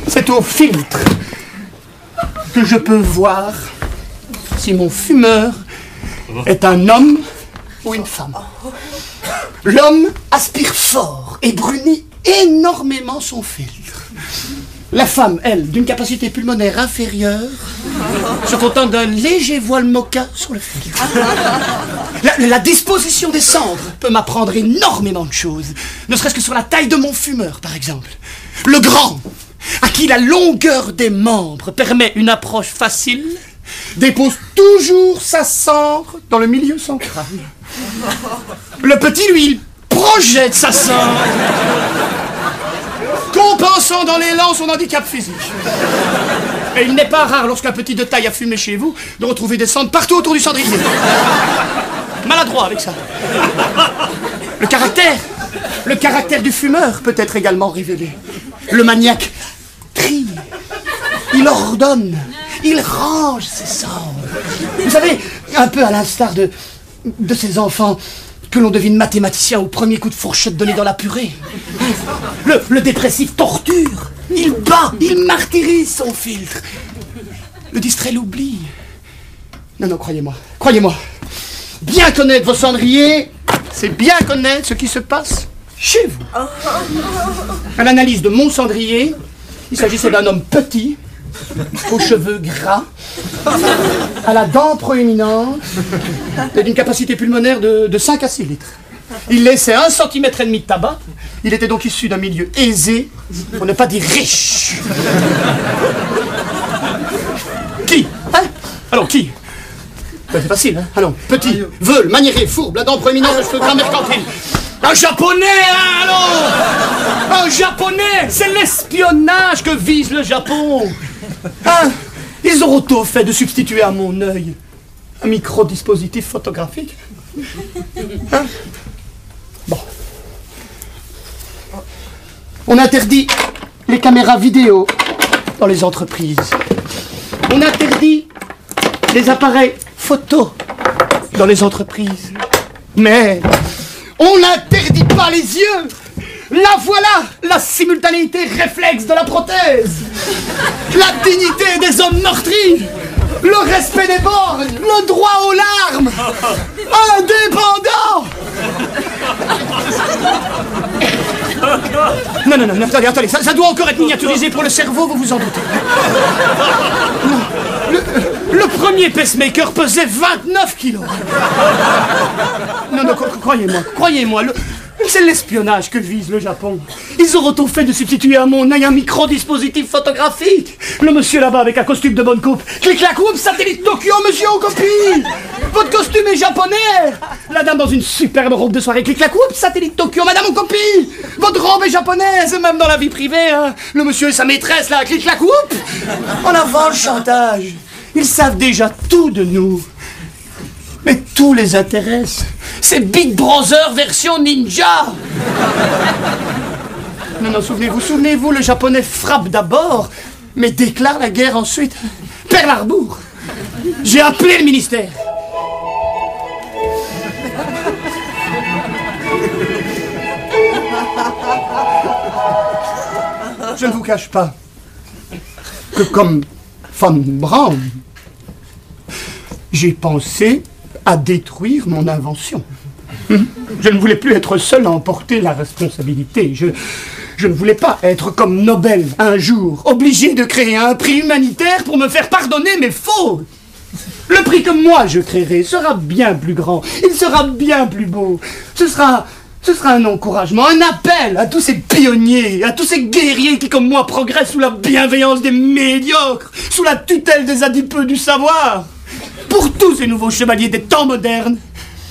C'est au filtre que je peux voir si mon fumeur est un homme ou une femme. L'homme aspire fort et brunit énormément son filtre. La femme, elle, d'une capacité pulmonaire inférieure, se contente d'un léger voile mocha sur le filtre. La disposition des cendres peut m'apprendre énormément de choses, ne serait-ce que sur la taille de mon fumeur, par exemple. Le grand, à qui la longueur des membres permet une approche facile, dépose toujours sa cendre dans le milieu central. Le petit, lui, il projette sa cendre, compensant dans l'élan son handicap physique. Et il n'est pas rare, lorsqu'un petit de taille a fumé chez vous, de retrouver des cendres partout autour du cendrier. Maladroit avec ça. Le caractère du fumeur peut être également révélé. Le maniaque trie, il ordonne, il range ses cendres. Vous savez, un peu à l'instar de ces enfants que l'on devine mathématicien au premier coup de fourchette donné dans la purée. Le dépressif torture, il bat, il martyrise son filtre. Le distrait l'oublie. Non, croyez-moi. Bien connaître vos cendriers, c'est bien connaître ce qui se passe chez vous. À l'analyse de mon cendrier, il s'agissait d'un homme petit, aux cheveux gras, à la dent proéminente et d'une capacité pulmonaire de 5 à 6 litres. Il laissait 1,5 cm de tabac. Il était donc issu d'un milieu aisé, pour ne pas dire riche. Qui? Hein? Alors, qui? Ben, c'est facile, hein? Allons, petit, veule, maniéré, fourbe, la dent proéminente, le cheveu gras mercantile. Un japonais, hein, allons! Un japonais! C'est l'espionnage que vise le Japon! Hein? Ils auront tôt fait de substituer à mon œil un micro-dispositif photographique. Hein? Bon. On interdit les caméras vidéo dans les entreprises. On interdit les appareils photo dans les entreprises. Mais on n'interdit pas les yeux. La voilà, la simultanéité réflexe de la prothèse. La dignité des hommes meurtris. Le respect des bornes. Le droit aux larmes. Indépendant. Non, attendez, ça doit encore être miniaturisé pour le cerveau, vous vous en doutez. Non, le premier pacemaker pesait 29 kilos. Non, croyez-moi, c'est l'espionnage que vise le Japon. Ils auront tout fait de substituer à mon œil un micro-dispositif photographique. Le monsieur là-bas avec un costume de bonne coupe. Clic-clac, oups, satellite Tokyo, monsieur en copie. Votre costume est japonais. La dame dans une superbe robe de soirée. Clic-clac, oups, satellite Tokyo, madame en copie. Votre robe est japonaise, même dans la vie privée. Hein. Le monsieur et sa maîtresse là, clic-clac, oups. En avant le chantage. Ils savent déjà tout de nous. Mais tout les intéresse. C'est Big Brother version ninja. Non, souvenez-vous, le japonais frappe d'abord, mais déclare la guerre ensuite. Pearl Harbor. J'ai appelé le ministère. Je ne vous cache pas que comme Von Braun, j'ai pensé à détruire mon invention. Je ne voulais plus être seul à en porter la responsabilité. Je ne voulais pas être comme Nobel un jour, obligé de créer un prix humanitaire pour me faire pardonner mes fautes. Le prix que moi je créerai sera bien plus grand, il sera bien plus beau. Ce sera un encouragement, un appel à tous ces pionniers, à tous ces guerriers qui comme moi progressent sous la bienveillance des médiocres, sous la tutelle des adipeux du savoir. Pour tous ces nouveaux chevaliers des temps modernes,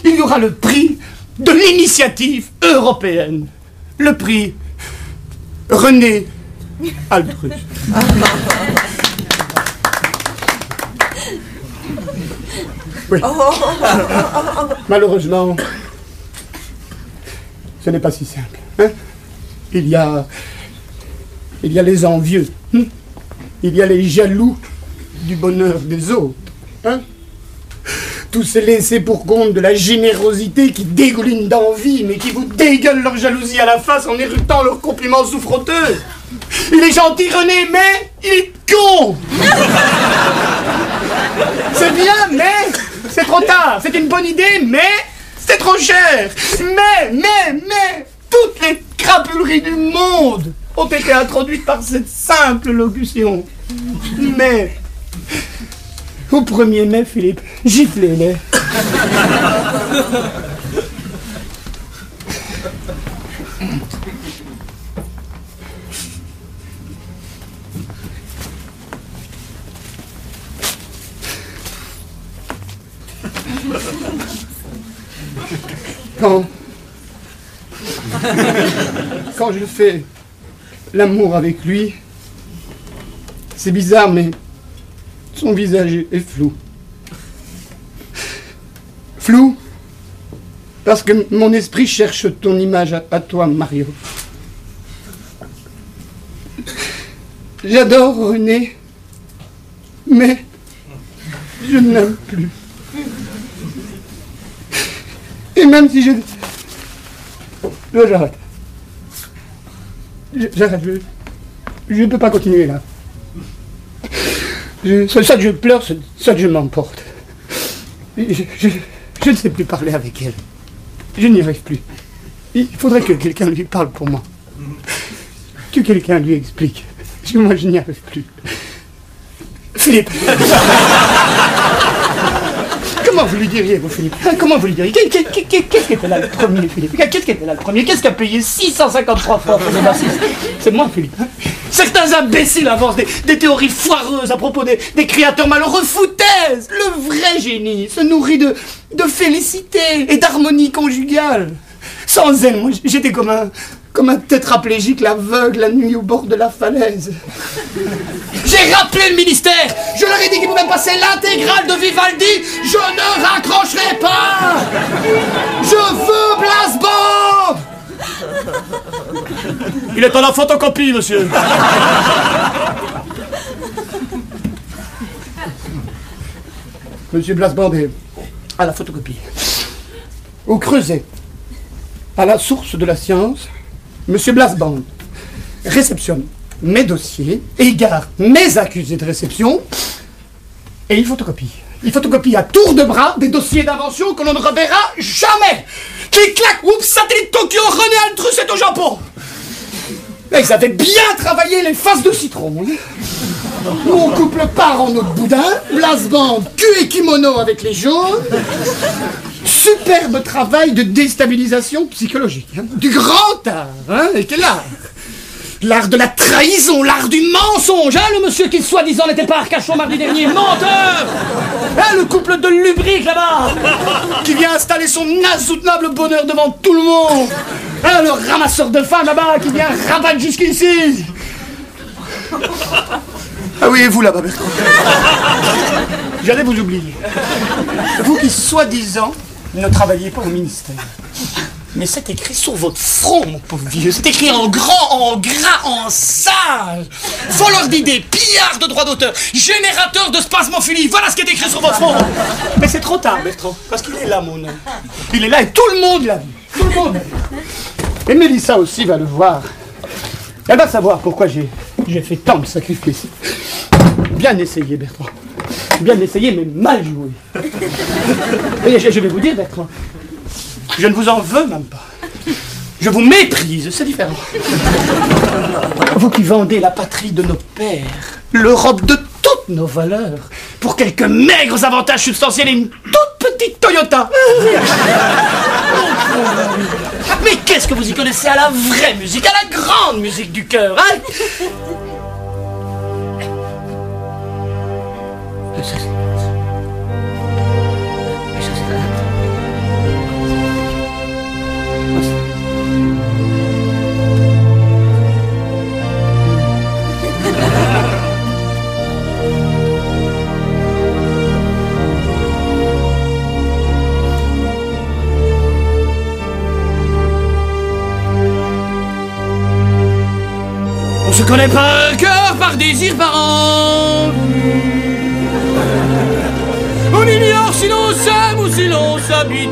il y aura le prix de l'initiative européenne. Le prix René Altrus. Oui. Malheureusement, ce n'est pas si simple. Hein? Il y a les envieux. Hein? Il y a les jaloux du bonheur des autres. Hein? Tous ces laissés pour compte de la générosité qui dégoulinent d'envie, mais qui vous dégueulent leur jalousie à la face en éructant leurs compliments souffroteux. Il est gentil, René, mais il est con. C'est bien, mais c'est trop tard. C'est une bonne idée, mais c'est trop cher. Mais, toutes les crapuleries du monde ont été introduites par cette simple locution. Mais... Au 1er mai, Philippe, giflez-les. Quand je fais l'amour avec lui, c'est bizarre, mais Son visage est flou. Flou, parce que mon esprit cherche ton image à toi, Mario. J'adore René, mais je ne l'aime plus. Et même si j'arrête. J'arrête, je ne peux pas continuer là. Soit que je pleure, soit que je m'emporte. Je ne sais plus parler avec elle. Je n'y arrive plus. Il faudrait que quelqu'un lui parle pour moi. Que quelqu'un lui explique. Parce que moi, je n'y arrive plus. Philippe. Comment vous lui diriez, vous, Philippe? Comment vous lui diriez? Qu'est-ce qui était là le premier, Philippe? Qu'est-ce qui était là le premier? Qu'est-ce qui a payé 653 francs pour le bassiste? C'est moi, Philippe. Certains imbéciles avancent des théories foireuses à propos des créateurs malheureux. Foutaise! Le vrai génie se nourrit de félicité et d'harmonie conjugale. Sans elle, moi, j'étais comme un tétraplégique, l'aveugle, la nuit au bord de la falaise. J'ai rappelé le ministère. Je leur ai dit qu'ils pouvaient me passer l'intégrale de Vivaldi. Je ne raccrocherai pas. Je veux Blas Band. Il est à la photocopie, monsieur. Monsieur Blas Band est à la photocopie. Au Creuset, à la source de la science, Monsieur Blas Band réceptionne mes dossiers, égare mes accusés de réception, et il photocopie. Il photocopie à tour de bras des dossiers d'invention que l'on ne reverra jamais. Clic-clac, oups, satellite Tokyo, René Altrus est au Japon. Et ça fait bien travailler les faces de citron. Mon couple part en autre boudin, Blas Band, cul et kimono avec les jaunes. Superbe travail de déstabilisation psychologique. Hein. Du grand art, hein, et quel art? L'art de la trahison, l'art du mensonge, hein, le monsieur qui soi-disant n'était pas à Arcachon mardi dernier, menteur. Hein, le couple de lubriques là-bas, qui vient installer son insoutenable bonheur devant tout le monde. Hein, le ramasseur de femmes là-bas, qui vient rabattre jusqu'ici. Ah oui, et vous là-bas, Bertrand. J'allais vous oublier. Vous qui, soi-disant, ne travaillez pas au ministère. Mais c'est écrit sur votre front, mon pauvre vieux. C'est écrit en grand, en gras, en sage. Voleur d'idées, pillard de droits d'auteur, générateur de spasmophilie. Voilà ce qui est écrit sur votre front. Mais c'est trop tard, Bertrand, parce qu'il est là, mon homme. Il est là et tout le monde l'a vu. Tout le monde l'a vu. Et Mélissa aussi va le voir. Elle va savoir pourquoi j'ai fait tant de sacrifices. Bien essayé, Bertrand. Bien essayé, mais mal joué. Et je vais vous dire, Bertrand, je ne vous en veux même pas. Je vous méprise, c'est différent. Vous qui vendez la patrie de nos pères, l'Europe de toutes nos valeurs, pour quelques maigres avantages substantiels et une toute petite Toyota. Mais qu'est-ce que vous y connaissez à la vraie musique, à la grande musique du cœur, hein? On se connaît par cœur, par désir, par envie. On ignore si l'on s'aime ou si l'on s'habitue.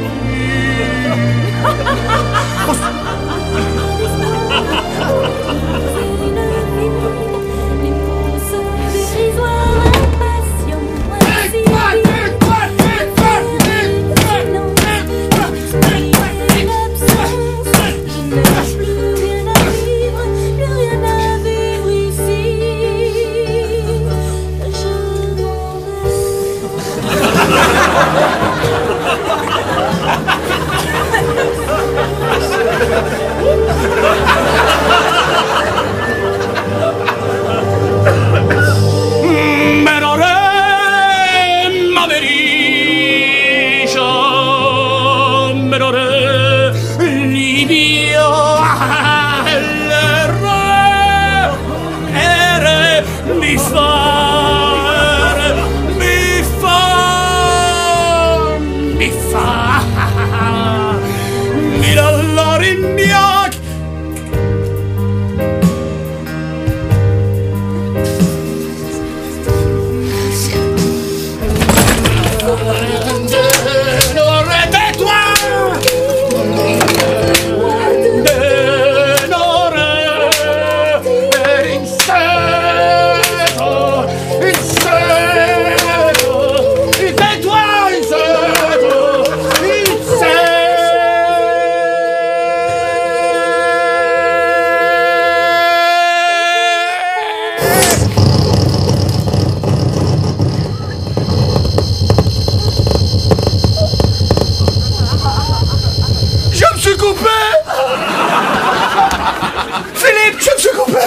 couper.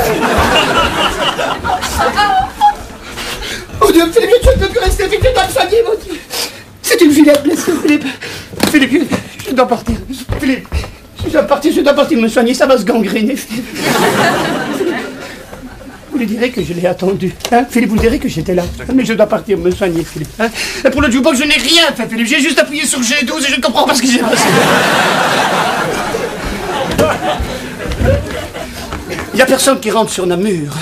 Oh Dieu, Philippe, je ne peux plus rester, Philippe, je dois me soigner, mon Dieu. C'est une fillette blessée, Philippe. Philippe, je dois partir. Philippe, je dois partir me soigner, ça va se gangréner, Philippe. Vous lui direz que je l'ai attendu. Hein, Philippe, vous lui direz que j'étais là. Mais je dois partir me soigner, Philippe. Hein. Et pour le jukebox, je n'ai rien fait, Philippe. J'ai juste appuyé sur G12 et je ne comprends pas ce qui s'est passé. Il n'y a personne qui rentre sur Namur.